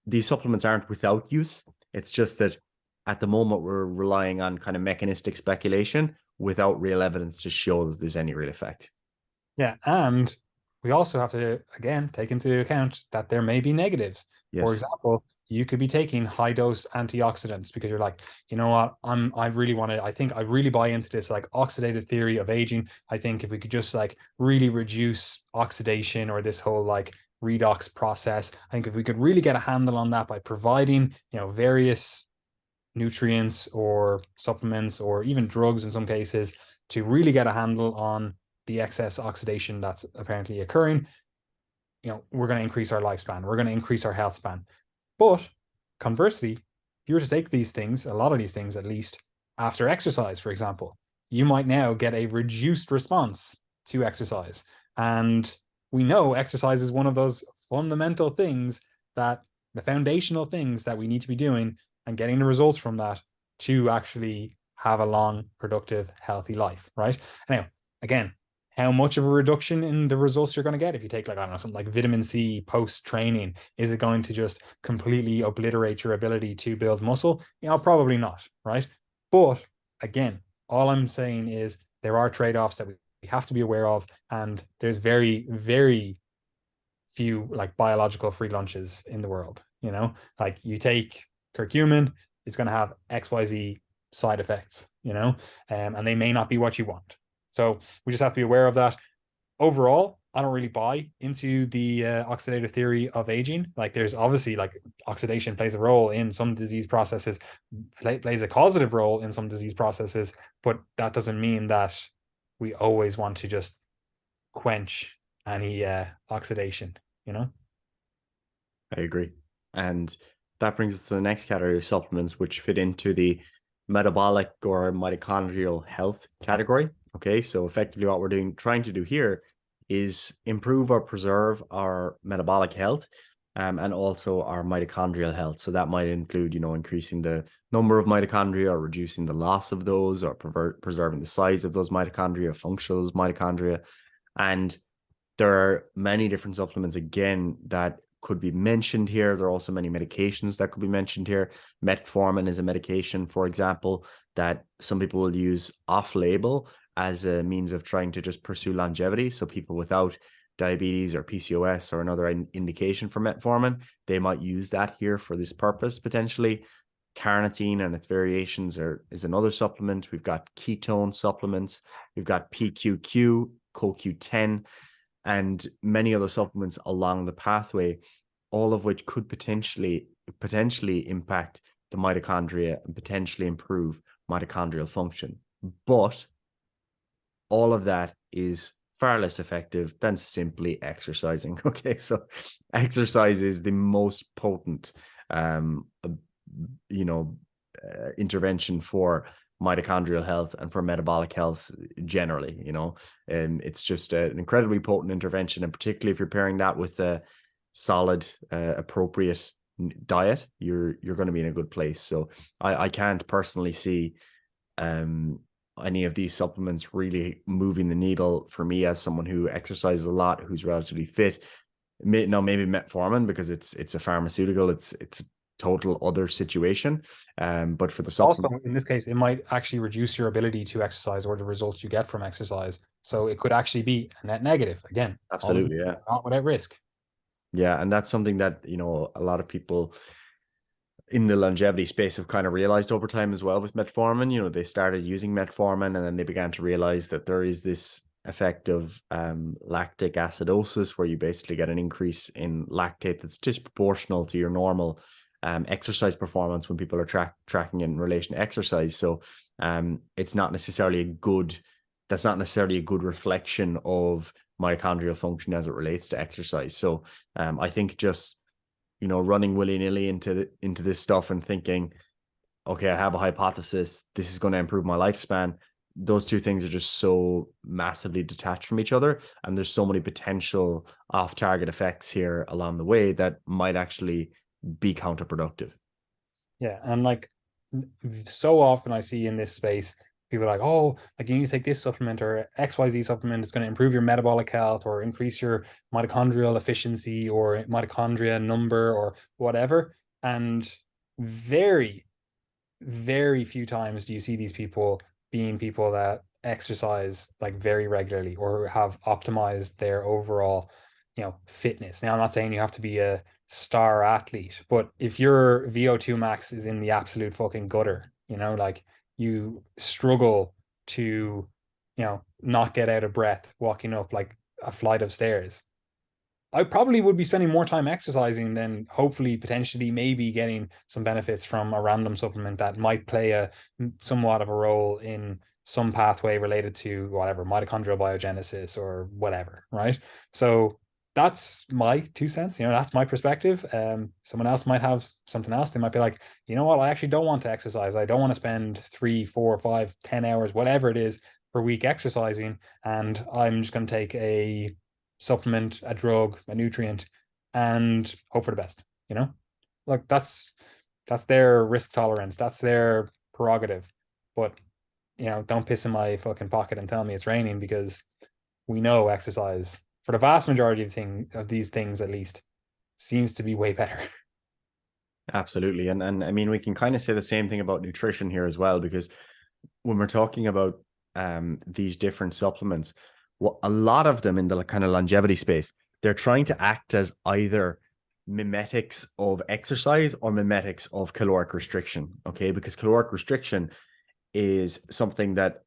these supplements aren't without use. It's just that at the moment we're relying on kind of mechanistic speculation without real evidence to show that there's any real effect. Yeah. And we also have to, again, take into account that there may be negatives. For Yes. example, you could be taking high dose antioxidants because you're like, you know what, I think I really buy into this like oxidative theory of aging. I think if we could just like really reduce oxidation or this whole like redox process, I think if we could really get a handle on that by providing, various nutrients or supplements or even drugs in some cases to really get a handle on the excess oxidation that's apparently occurring, we're going to increase our lifespan, we're going to increase our health span. But conversely, if you were to take these things, a lot of these things at least, after exercise, for example, you might now get a reduced response to exercise. And we know exercise is one of those fundamental things, that the foundational things that we need to be doing and getting the results from that to actually have a long, productive, healthy life, right? Now, again, how much of a reduction in the results you're going to get if you take, like, I don't know, something like vitamin C post training. Is it going to just completely obliterate your ability to build muscle? Probably not, right? But again, all I'm saying is there are trade-offs that we have to be aware of, and there's very, very few like biological free lunches in the world. Like, you take curcumin, it's going to have XYZ side effects, and they may not be what you want. So we just have to be aware of that. Overall, I don't really buy into the oxidative theory of aging. Like, there's obviously, like, oxidation plays a role in some disease processes, plays a causative role in some disease processes, but that doesn't mean that we always want to just quench any oxidation, you know? I agree. And that brings us to the next category of supplements, which fit into the metabolic or mitochondrial health category. Okay, so effectively, what we're trying to do here is improve or preserve our metabolic health, and also our mitochondrial health. So that might include, increasing the number of mitochondria or reducing the loss of those, or preserving the size of those mitochondria, function of those mitochondria. And there are many different supplements, again, that could be mentioned here. There are also many medications that could be mentioned here. Metformin is a medication, for example, that some people will use off-label as a means of trying to just pursue longevity. So people without diabetes or PCOS or another indication for metformin, they might use that here for this purpose potentially. Carnitine and its variations is another supplement. We've got ketone supplements. We've got PQQ, CoQ10, and many other supplements along the pathway, all of which could potentially impact the mitochondria and potentially improve mitochondrial function. But all of that is far less effective than simply exercising. Okay, so exercise is the most potent, intervention for mitochondrial health and for metabolic health generally. And it's just an incredibly potent intervention, and particularly if you're pairing that with a solid, appropriate diet, you're going to be in a good place. So I can't personally see any of these supplements really moving the needle for me as someone who exercises a lot, who's relatively fit. Maybe metformin, because it's a pharmaceutical, it's a total other situation. But for the Also, supplement, in this case, it might actually reduce your ability to exercise or the results you get from exercise. So it could actually be a net negative. Again, all absolutely, yeah. not without risk. Yeah, and that's something that, a lot of people in the longevity space have kind of realized over time as well with metformin. They started using metformin, and then they began to realize that there is this effect of lactic acidosis, where you basically get an increase in lactate that's disproportional to your normal exercise performance when people are tracking in relation to exercise. So it's not necessarily that's not necessarily a good reflection of mitochondrial function as it relates to exercise. So I think just running willy-nilly into this stuff and thinking, okay, I have a hypothesis, this is going to improve my lifespan, those two things are just so massively detached from each other, and there's so many potential off-target effects here along the way that might actually be counterproductive. Yeah, and like, so often I see in this space people are like, oh, like, you need to take this supplement or XYZ supplement. It's going to improve your metabolic health or increase your mitochondrial efficiency or mitochondria number or whatever. And very, very few times do you see these people being people that exercise like very regularly or have optimized their overall, fitness. Now, I'm not saying you have to be a star athlete, but if your VO2 max is in the absolute fucking gutter, like, you struggle to, not get out of breath walking up like a flight of stairs, I probably would be spending more time exercising than hopefully potentially maybe getting some benefits from a random supplement that might play a somewhat of a role in some pathway related to whatever mitochondrial biogenesis or whatever, right? So that's my 2 cents. That's my perspective. Someone else might have something else. They might be like, you know what, I actually don't want to exercise. I don't want to spend 3, 4, 5, 10 hours, whatever it is, per week exercising, and I'm just going to take a supplement, a drug, a nutrient, and hope for the best. Like, that's their risk tolerance. That's their prerogative. But don't piss in my fucking pocket and tell me it's raining, because we know exercise, for the vast majority of these things at least, seems to be way better. Absolutely. And I mean, we can kind of say the same thing about nutrition here as well, because when we're talking about these different supplements, what a lot of them in the kind of longevity space, they're trying to act as either mimetics of exercise or mimetics of caloric restriction. Okay, because caloric restriction is something that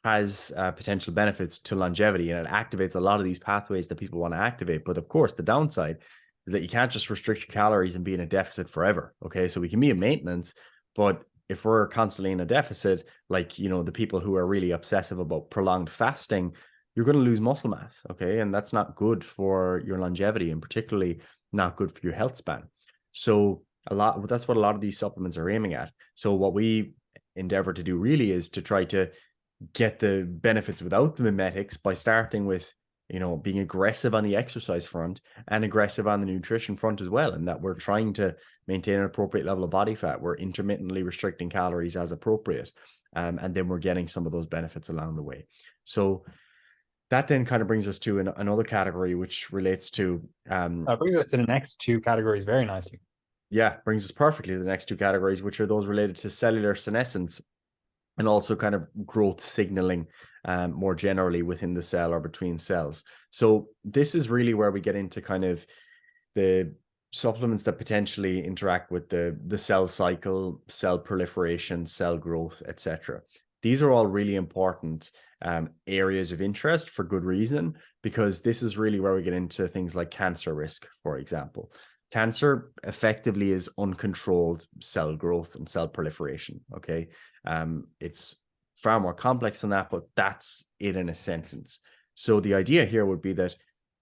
has potential benefits to longevity, and it activates a lot of these pathways that people want to activate. But of course, the downside is that you can't just restrict your calories and be in a deficit forever. Okay, so we can be in maintenance, but if we're constantly in a deficit, like, you know, the people who are really obsessive about prolonged fasting, you're going to lose muscle mass. Okay, and that's not good for your longevity, and particularly not good for your health span. So that's what a lot of these supplements are aiming at. So what we endeavor to do really is to try to get the benefits without the mimetics by starting with, you know, being aggressive on the exercise front and aggressive on the nutrition front as well, and that we're trying to maintain an appropriate level of body fat. We're intermittently restricting calories as appropriate, and then we're getting some of those benefits along the way. So that then kind of brings us to another category, which relates to That brings us to the next two categories very nicely. yeah, brings us perfectly to the next two categories, which are those related to cellular senescence and also kind of growth signaling more generally within the cell or between cells. So this is really where we get into kind of the supplements that potentially interact with the cell cycle, cell proliferation, cell growth, etc. These are all really important areas of interest for good reason, because this is really where we get into things like cancer risk, for example. Cancer effectively is uncontrolled cell growth and cell proliferation. Okay. It's far more complex than that, but that's it in a sentence. So the idea here would be that,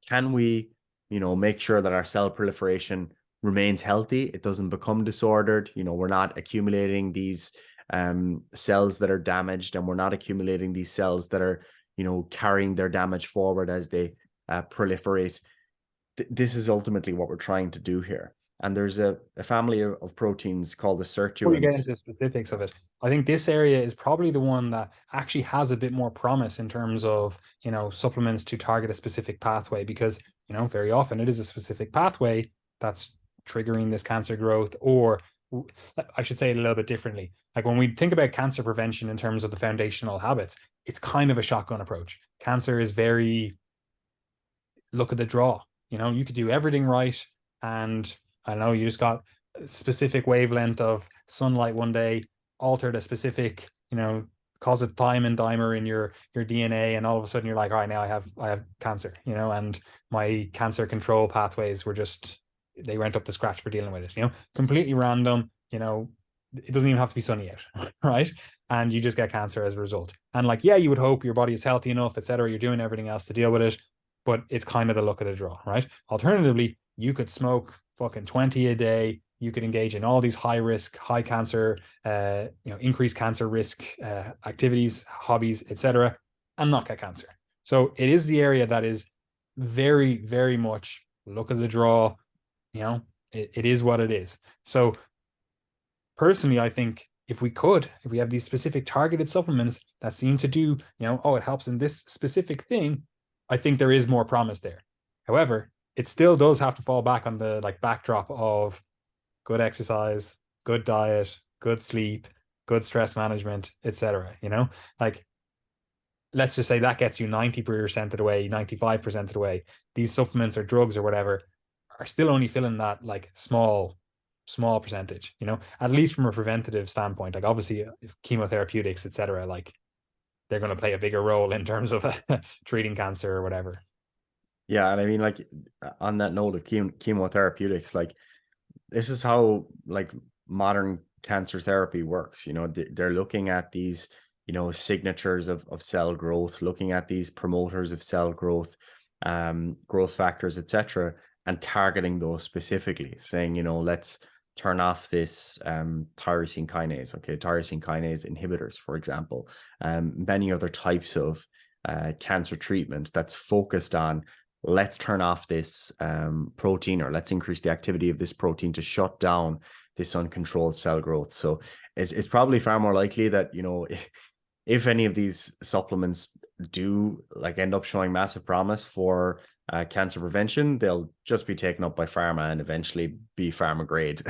can we, you know, make sure that our cell proliferation remains healthy? It doesn't become disordered. You know, we're not accumulating these cells that are damaged, and we're not accumulating these cells that are, you know, carrying their damage forward as they proliferate. This is ultimately what we're trying to do here. And there's a family of proteins called the Before we get sirtuins. into the specifics of it, I think this area is probably the one that actually has a bit more promise in terms of, you know, supplements to target a specific pathway, because, you know, very often it is a specific pathway that's triggering this cancer growth. Or I should say it a little bit differently. Like when we think about cancer prevention in terms of the foundational habits, it's kind of a shotgun approach. Cancer is very look at the draw. You know, you could do everything right, and I don't know, you just got a specific wavelength of sunlight one day, altered a specific, you know, cause a thiamine dimer in your DNA, and all of a sudden you're like, all right, now I have cancer, you know, and my cancer control pathways were just, they went up to scratch for dealing with it, you know, completely random, you know, it doesn't even have to be sunny out, right? And you just get cancer as a result. And like, yeah, you would hope your body is healthy enough, etc. You're doing everything else to deal with it, but it's kind of the luck of the draw, right? Alternatively, you could smoke fucking 20 a day. You could engage in all these high risk, high cancer, you know, increased cancer risk activities, hobbies, etc., and not get cancer. So it is the area that is very, very much luck of the draw. You know, it is what it is. So personally, I think if we have these specific targeted supplements that seem to do, you know, oh, it helps in this specific thing, I think there is more promise there. However, it still does have to fall back on the like backdrop of good exercise, good diet, good sleep, good stress management, etc. You know, like let's just say that gets you 90% of the way, 95% of the way. These supplements or drugs or whatever are still only filling that like small percentage, you know, at least from a preventative standpoint. Like obviously chemotherapeutics, etc., like they're going to play a bigger role in terms of treating cancer or whatever. Yeah, and I mean, like, on that note of chemotherapeutics, like, this is how like modern cancer therapy works. You know, they're looking at these, you know, signatures of cell growth, looking at these promoters of cell growth, growth factors, etc., and targeting those specifically, saying, you know, let's turn off this tyrosine kinase. Okay, tyrosine kinase inhibitors, for example, many other types of cancer treatment that's focused on, let's turn off this protein, or let's increase the activity of this protein to shut down this uncontrolled cell growth. So it's probably far more likely that, you know, if any of these supplements do like end up showing massive promise for cancer prevention, they'll just be taken up by pharma and eventually be pharma grade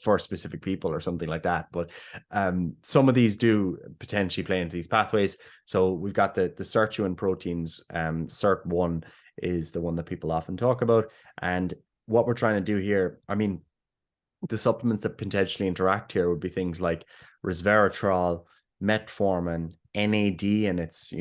for specific people or something like that. But some of these do potentially play into these pathways. So we've got the sirtuin proteins. SIRT1 is the one that people often talk about. And what we're trying to do here, I mean, the supplements that potentially interact here would be things like resveratrol, metformin, NAD, and its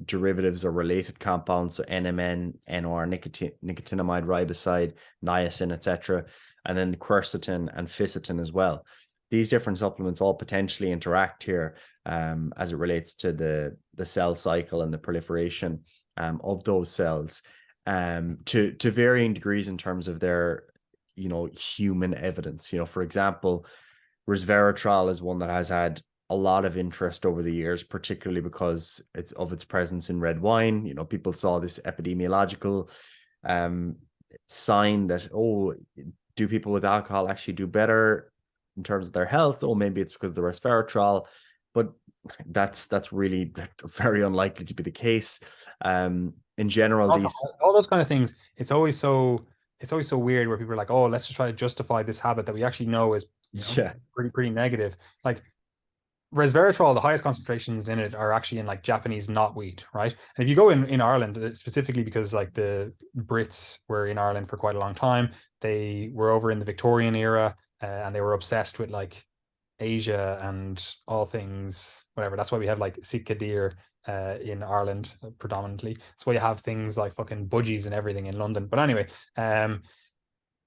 derivatives or related compounds, so NMN, NR, nicotinamide riboside, niacin, etc., and then quercetin and fisetin as well. These different supplements all potentially interact here as it relates to the cell cycle and the proliferation of those cells to varying degrees in terms of their human evidence. For example, resveratrol is one that has had a lot of interest over the years, particularly because its presence in red wine. People saw this epidemiological sign that, oh, do people with alcohol actually do better in terms of their health? Or maybe it's because of the resveratrol, but that's really very unlikely to be the case. In general, Also, these all those kind of things, it's always so weird where people are like, oh, let's just try to justify this habit that we actually know is yeah pretty negative. Like resveratrol, the highest concentrations in it are actually in like Japanese knotweed, right? And if you go in Ireland, specifically because like the Brits were in Ireland for quite a long time, they were over in the Victorian era, and they were obsessed with like Asia and all things whatever. That's why we have like Sikh deer in Ireland predominantly. That's why you have things like fucking budgies and everything in London. But anyway,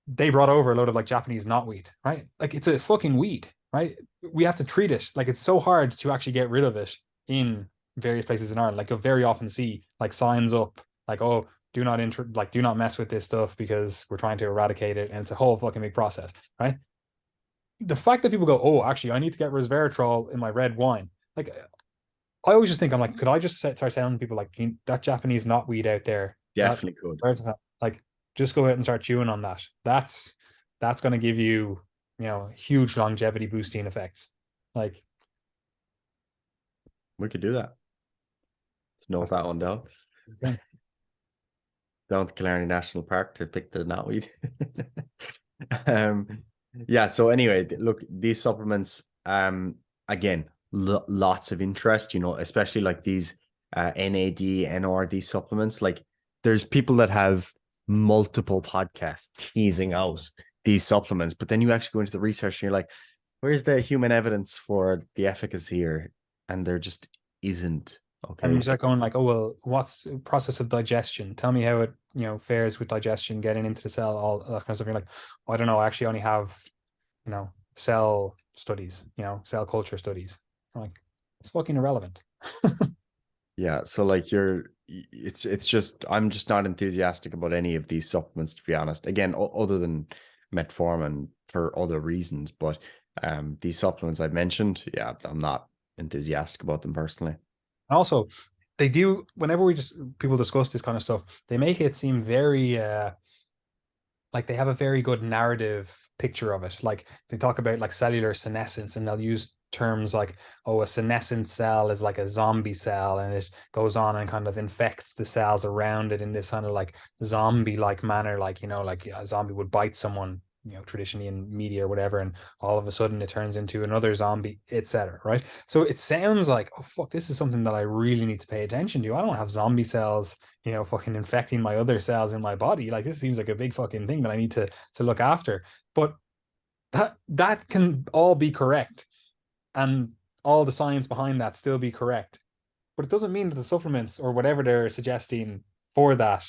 they brought over a load of like Japanese knotweed, right? Like it's a fucking weed, right? We have to treat it. Like it's so hard to actually get rid of it in various places in Ireland. Like you'll very often see like signs up like, oh, do not mess with this stuff because we're trying to eradicate it. And it's a whole fucking big process, right? The fact that people go, oh, actually, I need to get resveratrol in my red wine. Like, I always just think, I'm like, could I just start telling people like that Japanese knotweed out there, that definitely could. like, just go out and start chewing on that. That's going to give you, huge longevity boosting effects. Like, We could do that. Let's note that one down. Down to Killarney National Park to pick the knotweed. um, yeah. So anyway, look, these supplements, again, lots of interest. Especially like these NAD, NR, these supplements. Like, there's people that have multiple podcasts teasing out these supplements, but then you actually go into the research and you're like, where's the human evidence for the efficacy here? And there just isn't. and Okay. you start going like, oh well, what's the process of digestion? Tell me how it fares with digestion, getting into the cell, all that kind of stuff. You're like, oh, I don't know. I actually only have cell studies, cell culture studies. I'm like, it's fucking irrelevant. Yeah, so like it's just I'm just not enthusiastic about any of these supplements, to be honest. Again, other than metformin for other reasons, but these supplements I've mentioned, yeah, I'm not enthusiastic about them personally. And also, they do whenever people discuss this kind of stuff, they make it seem very like they have a very good narrative picture of it. Like they talk about like cellular senescence, and they'll use terms like, oh, a senescent cell is like a zombie cell, and it goes on and kind of infects the cells around it in this kind of like zombie like manner, like like a zombie would bite someone, traditionally in media or whatever, and all of a sudden it turns into another zombie, etc. Right? So it sounds like, oh fuck, this is something that I really need to pay attention to. I don't have zombie cells, fucking infecting my other cells in my body. Like this seems like a big fucking thing that I need to look after. But that can all be correct, and all the science behind that still be correct. But it doesn't mean that the supplements or whatever they're suggesting for that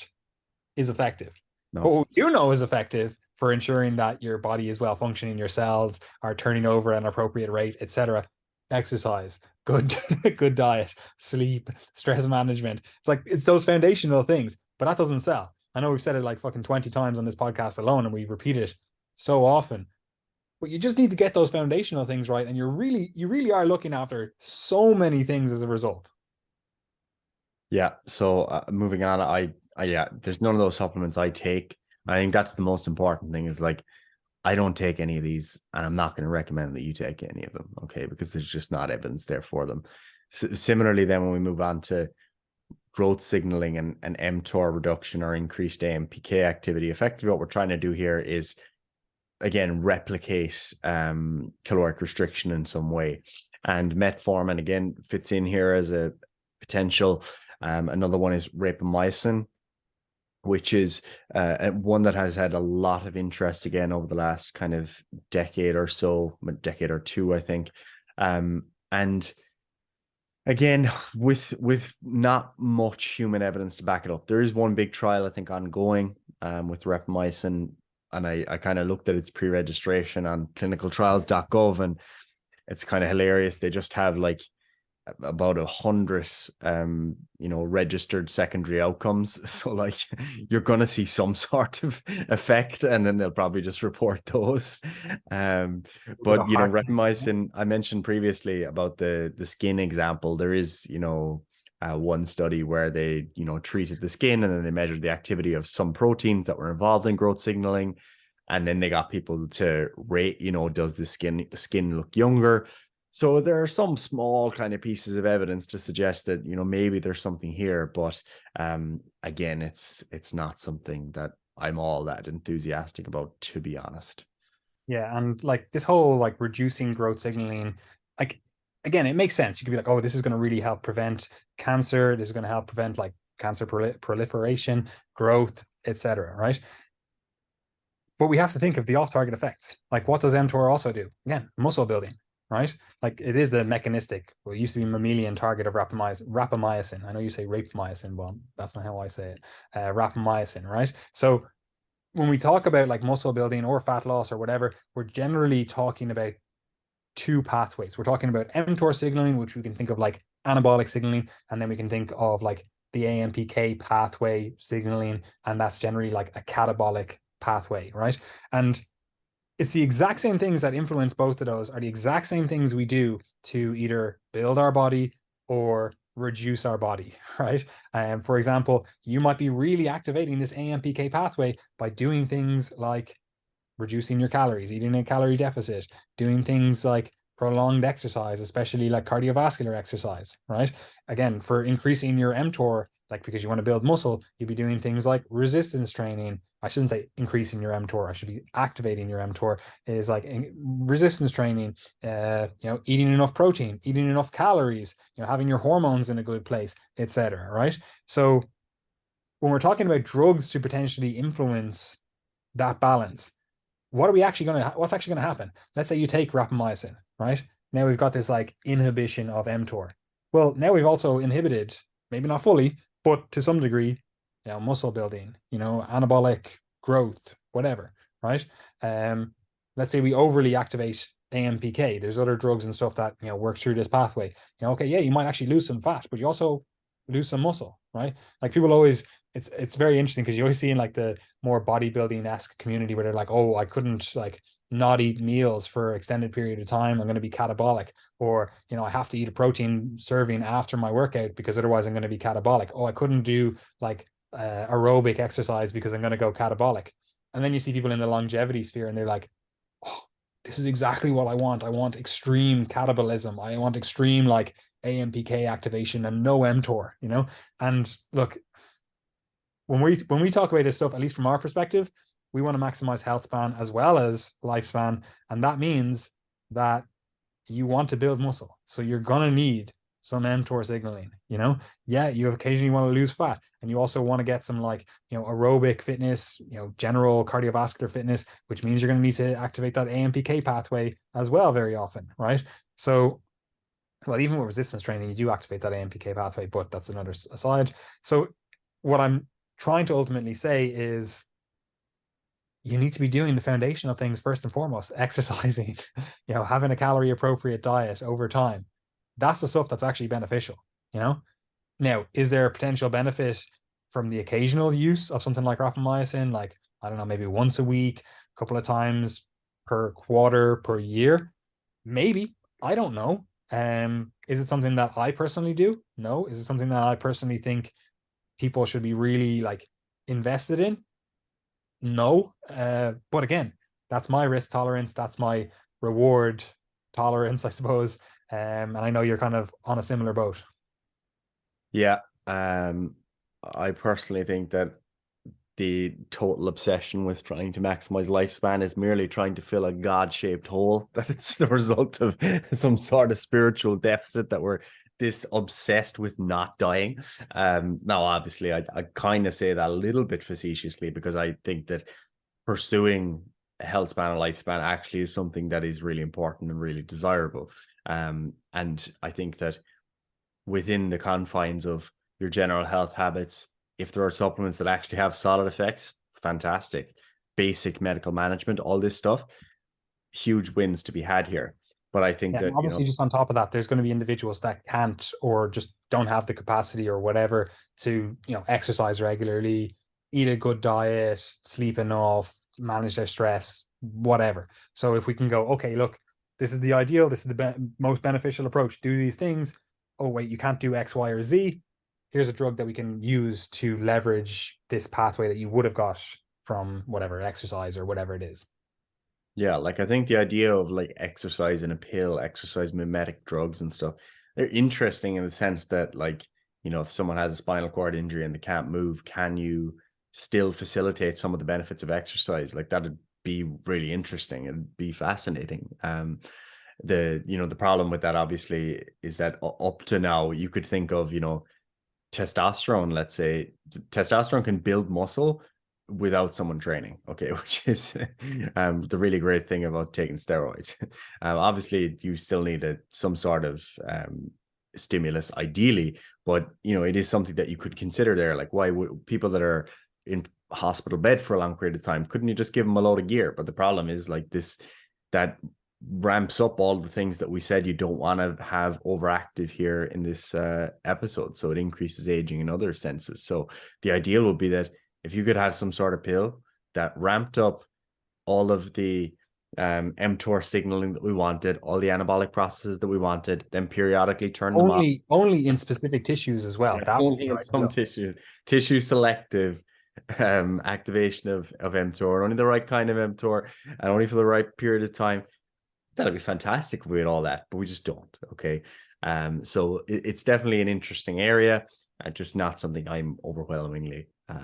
is effective. But No. what you know is effective for ensuring that your body is well functioning, your cells are turning over at an appropriate rate, etc. Exercise, good good diet, sleep, stress management. It's those foundational things, but that doesn't sell. I know we've said it like fucking 20 times on this podcast alone, and we repeat it so often. But you just need to get those foundational things right, and you really are looking after so many things as a result. Yeah. So moving on, yeah, there's none of those supplements I take. I think that's the most important thing is like I don't take any of these, and I'm not going to recommend that you take any of them, okay? Because there's just not evidence there for them. Similarly, then when we move on to growth signaling and mTOR reduction or increased AMPK activity. Effectively, what we're trying to do here is, again, replicate caloric restriction in some way. And metformin, again, fits in here as a potential. Another one is rapamycin, which is one that has had a lot of interest again over the last kind of decade or so, a decade or two, I think. And again, with not much human evidence to back it up. There is one big trial, I think, ongoing with rapamycin, and I kind of looked at its pre-registration on clinicaltrials.gov, and it's kind of hilarious. They just have like about 100 registered secondary outcomes, so like you're gonna see some sort of effect, and then they'll probably just report those. But rapamycin, I mentioned previously about the skin example. There is one study where they treated the skin, and then they measured the activity of some proteins that were involved in growth signaling, and then they got people to rate, does the skin look younger. So there are some small kind of pieces of evidence to suggest that, maybe there's something here, but again, it's not something that I'm all that enthusiastic about, to be honest. Yeah, and like this whole like reducing growth signaling, like again, it makes sense. You could be like, oh, this is going to really help prevent cancer. This is going to help prevent like cancer proliferation, growth, etc. Right? But we have to think of the off-target effects. Like, what does mTOR also do? Again, muscle building, right? Like, it is the mechanistic, well, it used to be mammalian target of rapamycin. I know you say rapamycin, but that's not how I say it. Rapamycin, right? So when we talk about like muscle building or fat loss or whatever, we're generally talking about two pathways. We're talking about mTOR signaling, which we can think of like anabolic signaling, and then we can think of like the AMPK pathway signaling, and that's generally like a catabolic pathway, right? And it's the exact same things that influence both of those are the exact same things we do to either build our body or reduce our body, right? For example, you might be really activating this AMPK pathway by doing things like reducing your calories, eating a calorie deficit, doing things like prolonged exercise, especially like cardiovascular exercise, right? Again, for increasing your mTOR, like because you want to build muscle, you'd be doing things like resistance training. I shouldn't say increasing your mTOR. I should be activating your mTOR. Is like resistance training. Eating enough protein, eating enough calories. Having your hormones in a good place, etc. Right. So when we're talking about drugs to potentially influence that balance, what's actually going to happen? Let's say you take rapamycin, right? Now we've got this like inhibition of mTOR. Well, now we've also inhibited, maybe not fully, but to some degree, muscle building, anabolic growth, whatever, right? Let's say we overly activate AMPK. There's other drugs and stuff that work through this pathway. Okay, yeah, you might actually lose some fat, but you also lose some muscle, right? Like people always, it's very interesting because you always see in like the more bodybuilding-esque community where they're like, oh, I couldn't like not eat meals for an extended period of time. I'm going to be catabolic, or I have to eat a protein serving after my workout because otherwise I'm going to be catabolic. Oh, I couldn't do like aerobic exercise because I'm going to go catabolic. And then you see people in the longevity sphere and they're like, oh, this is exactly what I want. I want extreme catabolism. I want extreme like AMPK activation and no mTOR, And look, when we talk about this stuff, at least from our perspective, we want to maximize health span as well as lifespan. And that means that you want to build muscle. So you're going to need some mTOR signaling, Yeah, you occasionally want to lose fat, and you also want to get some like, aerobic fitness, general cardiovascular fitness, which means you're going to need to activate that AMPK pathway as well very often, right? So, well, even with resistance training, you do activate that AMPK pathway, but that's another aside. So what I'm trying to ultimately say is you need to be doing the foundational things first and foremost, exercising, having a calorie appropriate diet over time. That's the stuff that's actually beneficial, Now, is there a potential benefit from the occasional use of something like rapamycin, like, I don't know, maybe once a week, a couple of times per quarter, per year? Maybe. I don't know. Is it something that I personally do? No. Is it something that I personally think people should be really like invested in? No. But again, that's my risk tolerance. That's my reward tolerance, I suppose. And I know you're kind of on a similar boat. Yeah, Um, I personally think that the total obsession with trying to maximize lifespan is merely trying to fill a God-shaped hole. That it's the result of some sort of spiritual deficit that we're this obsessed with not dying. Now, obviously, I kind of say that a little bit facetiously because I think that pursuing a health span and lifespan actually is something that is really important and really desirable. And I think that within the confines of your general health habits, if there are supplements that actually have solid effects, fantastic. Basic medical management, all this stuff, huge wins to be had here. But I think Yeah, and that, obviously, just on top of that, there's going to be individuals that can't or just don't have the capacity or whatever to, exercise regularly, eat a good diet, sleep enough, manage their stress, whatever. So if we can go, okay, look, this is the ideal, this is the most beneficial approach. Do these things. Oh, wait, you can't do X, Y, or Z. Here's a drug that we can use to leverage this pathway that you would have got from whatever exercise or whatever it is. yeah, like I think the idea of like exercise in a pill, exercise mimetic drugs and stuff, they're interesting in the sense that, like, if someone has a spinal cord injury and they can't move, can you still facilitate some of the benefits of exercise? Like that'd be really interesting. It'd be fascinating. The problem with that obviously is that up to now you could think of, testosterone, let's say, testosterone can build muscle without someone training. Okay, which is the really great thing about taking steroids. Obviously, you still need some sort of stimulus, ideally, but it is something that you could consider there. Like, why would people that are in hospital bed for a long period of time, couldn't you just give them a load of gear? But the problem is like this, that ramps up all the things that we said you don't want to have overactive here in this episode. So it increases aging in other senses. So the ideal would be that if you could have some sort of pill that ramped up all of the mTOR signaling that we wanted, all the anabolic processes that we wanted, then periodically turn them off. Only in specific tissues as well. Yeah, That would only be in some ideal. tissue selective activation of mTOR, only the right kind of mTOR, and only for the right period of time. That'd be fantastic if we had all that, but we just don't. Okay. So it's definitely an interesting area, just not something I'm overwhelmingly Yeah,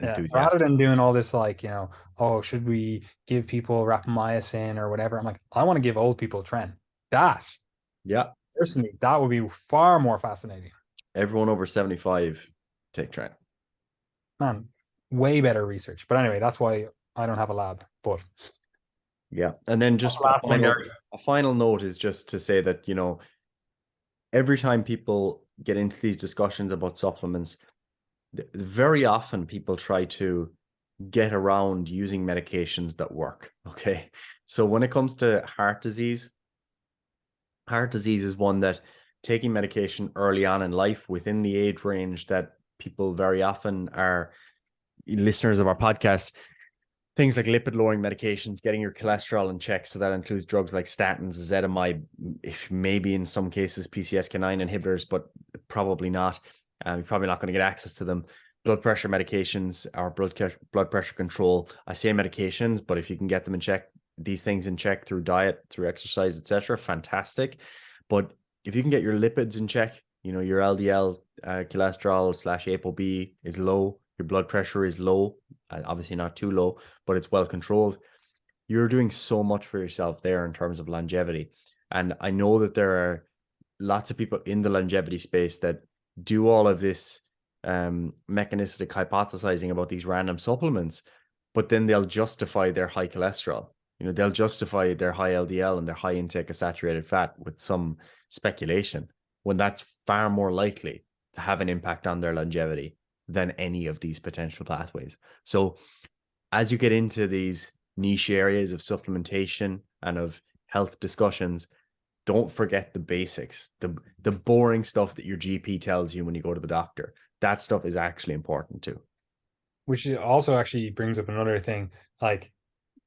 rather enthusiastic. than doing all this, like, oh, should we give people rapamycin or whatever? I'm like, I want to give old people Tren. That, Yeah. personally, that would be far more fascinating. Everyone over 75 take Trent. Man, way better research. But anyway, that's why I don't have a lab. But Yeah. And then that's just the last one, Gary. a final note is just to say that, every time people get into these discussions about supplements, very often people try to get around using medications that work. Okay. So when it comes to heart disease is one that taking medication early on in life within the age range that people very often are listeners of our podcast, things like lipid lowering medications, getting your cholesterol in check. So that includes drugs like statins, ezetimibe, if maybe in some cases PCSK9 inhibitors, but probably not. You're probably not going to get access to them. Blood pressure medications or blood pressure control. I say medications, but if you can get them in check, these things in check through diet, through exercise, etc., fantastic. But if you can get your lipids in check, your LDL cholesterol / ApoB is low, your blood pressure is low, obviously not too low, but it's well controlled. You're doing so much for yourself there in terms of longevity. And I know that there are lots of people in the longevity space that do all of this mechanistic hypothesizing about these random supplements, but then they'll justify their high cholesterol. They'll justify their high LDL and their high intake of saturated fat with some speculation, when that's far more likely to have an impact on their longevity than any of these potential pathways. So as you get into these niche areas of supplementation and of health discussions, don't forget the basics, the boring stuff that your GP tells you when you go to the doctor. That stuff is actually important too. Which also actually brings up another thing, like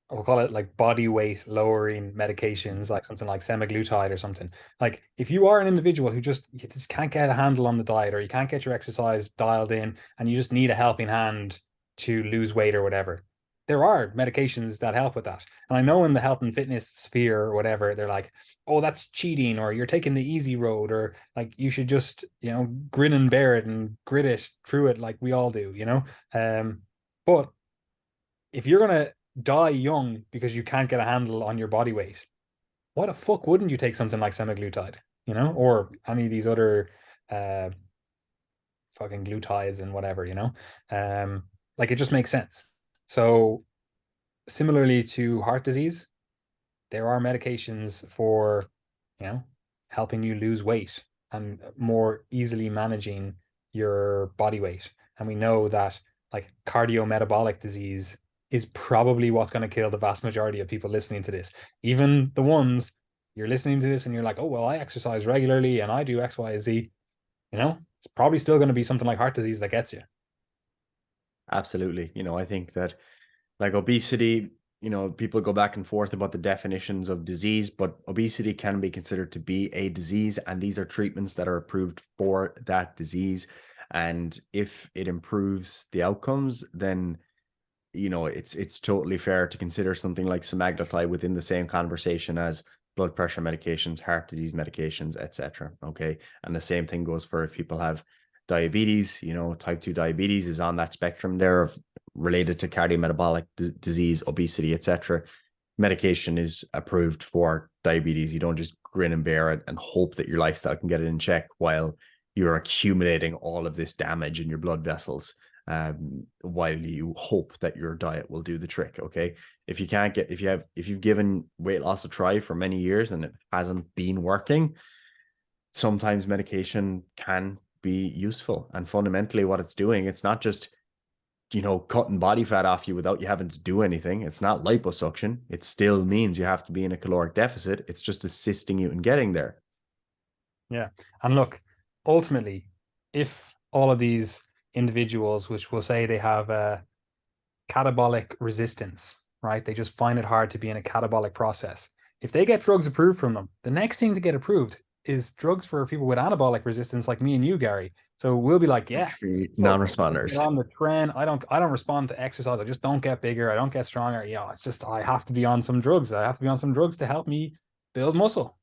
we'll call it like body weight lowering medications, like something like semaglutide or something. Like if you are an individual who you just can't get a handle on the diet, or you can't get your exercise dialed in, and you just need a helping hand to lose weight or whatever, there are medications that help with that. And I know in the health and fitness sphere or whatever, they're like, oh, that's cheating, or you're taking the easy road, or like you should just, grin and bear it and grit it through it like we all do. But if you're gonna die young because you can't get a handle on your body weight, why the fuck wouldn't you take something like semaglutide, or any of these other uh fucking glutides and whatever. Like it just makes sense. So similarly to heart disease, there are medications for, you know, helping you lose weight and more easily managing your body weight. And we know that like cardiometabolic disease is probably what's going to kill the vast majority of people listening to this. Even the ones you're listening to this and you're like, oh, well, I exercise regularly and I do X, Y, Z, it's probably still going to be something like heart disease that gets you. Absolutely. I think that like obesity, people go back and forth about the definitions of disease, but obesity can be considered to be a disease, and these are treatments that are approved for that disease. And if it improves the outcomes, then it's totally fair to consider something like semaglutide within the same conversation as blood pressure medications, heart disease medications, etc. Okay, and the same thing goes for if people have diabetes. Type 2 diabetes is on that spectrum there of related to cardiometabolic disease, obesity, etc. Medication is approved for diabetes. You don't just grin and bear it and hope that your lifestyle can get it in check while you're accumulating all of this damage in your blood vessels, while you hope that your diet will do the trick. Okay, if you've given weight loss a try for many years and it hasn't been working, sometimes medication can be useful. And fundamentally what it's doing, it's not just cutting body fat off you without you having to do anything. It's not liposuction. It still means you have to be in a caloric deficit. It's just assisting you in getting there. Yeah. And look, ultimately, if all of these individuals, which will say they have a catabolic resistance, right? They just find it hard to be in a catabolic process. If they get drugs approved from them, the next thing to get approved is drugs for people with anabolic resistance, like me and you, Gary. So we'll be like, yeah, Non-responders. on the trend. I don't respond to exercise. I just don't get bigger. I don't get stronger. It's just I have to be on some drugs. I have to be on some drugs to help me build muscle.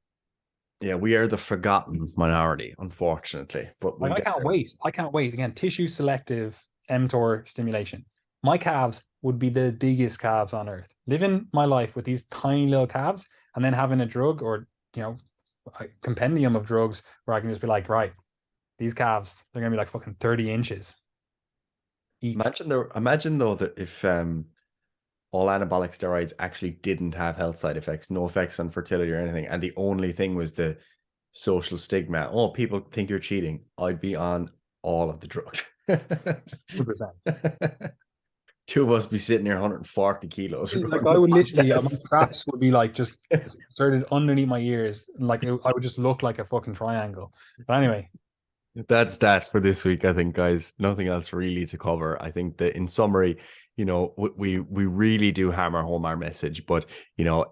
Yeah, we are the forgotten minority, unfortunately. But Like I can't wait. I can't wait. Again, tissue selective mTOR stimulation. My calves would be the biggest calves on earth. Living my life with these tiny little calves and then having a drug or, a compendium of drugs where I can just be like, right, these calves, they're gonna be like fucking 30 inches each. Imagine though that if all anabolic steroids actually didn't have health side effects, no effects on fertility or anything, and the only thing was the social stigma. Oh, people think you're cheating. I'd be on all of the drugs. 100%. Two of us be sitting here 140 kilos. Like I would literally, my straps would be like just inserted underneath my ears. Like I would just look like a fucking triangle. But anyway, That's that for this week, I think, guys. Nothing else really to cover. I think that in summary, we really do hammer home our message, but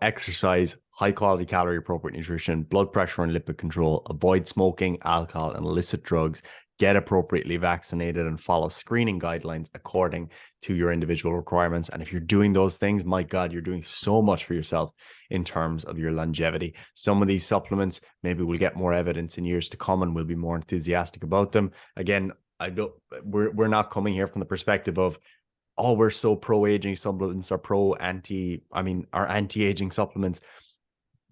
exercise, high quality calorie appropriate nutrition, blood pressure and lipid control, avoid smoking, alcohol, and illicit drugs, get appropriately vaccinated, and follow screening guidelines according to your individual requirements. And if you're doing those things, my God, you're doing so much for yourself in terms of your longevity. Some of these supplements, maybe we'll get more evidence in years to come and we'll be more enthusiastic about them. Again, we're not coming here from the perspective of, oh, we're so pro-aging supplements or anti-aging supplements.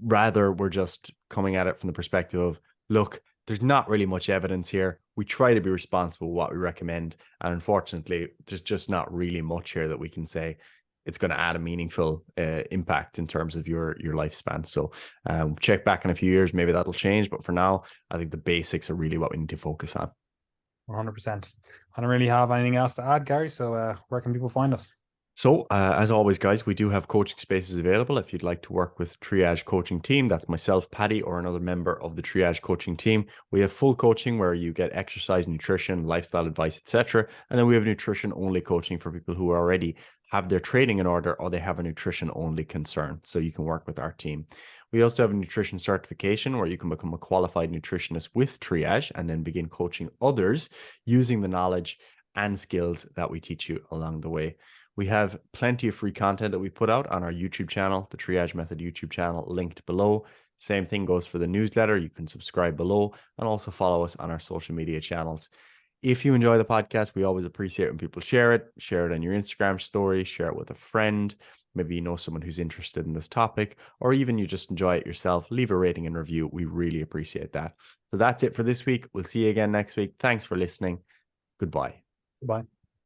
Rather, we're just coming at it from the perspective of, look, there's not really much evidence here. We try to be responsible with what we recommend. And unfortunately, there's just not really much here that we can say it's going to add a meaningful impact in terms of your lifespan. So check back in a few years, maybe that'll change. But for now, I think the basics are really what we need to focus on. 100%. I don't really have anything else to add, Gary. So where can people find us? So, as always, guys, we do have coaching spaces available. If you'd like to work with Triage coaching team, that's myself, Paddy, or another member of the Triage coaching team. We have full coaching where you get exercise, nutrition, lifestyle advice, etc. And then we have nutrition only coaching for people who already have their training in order or they have a nutrition only concern. So you can work with our team. We also have a nutrition certification where you can become a qualified nutritionist with Triage and then begin coaching others using the knowledge and skills that we teach you along the way. We have plenty of free content that we put out on our YouTube channel, the Triage Method YouTube channel, linked below. Same thing goes for the newsletter. You can subscribe below and also follow us on our social media channels. If you enjoy the podcast, we always appreciate when people share it on your Instagram story, share it with a friend. Maybe you know someone who's interested in this topic, or even you just enjoy it yourself. Leave a rating and review. We really appreciate that. So that's it for this week. We'll see you again next week. Thanks for listening. Goodbye. Bye.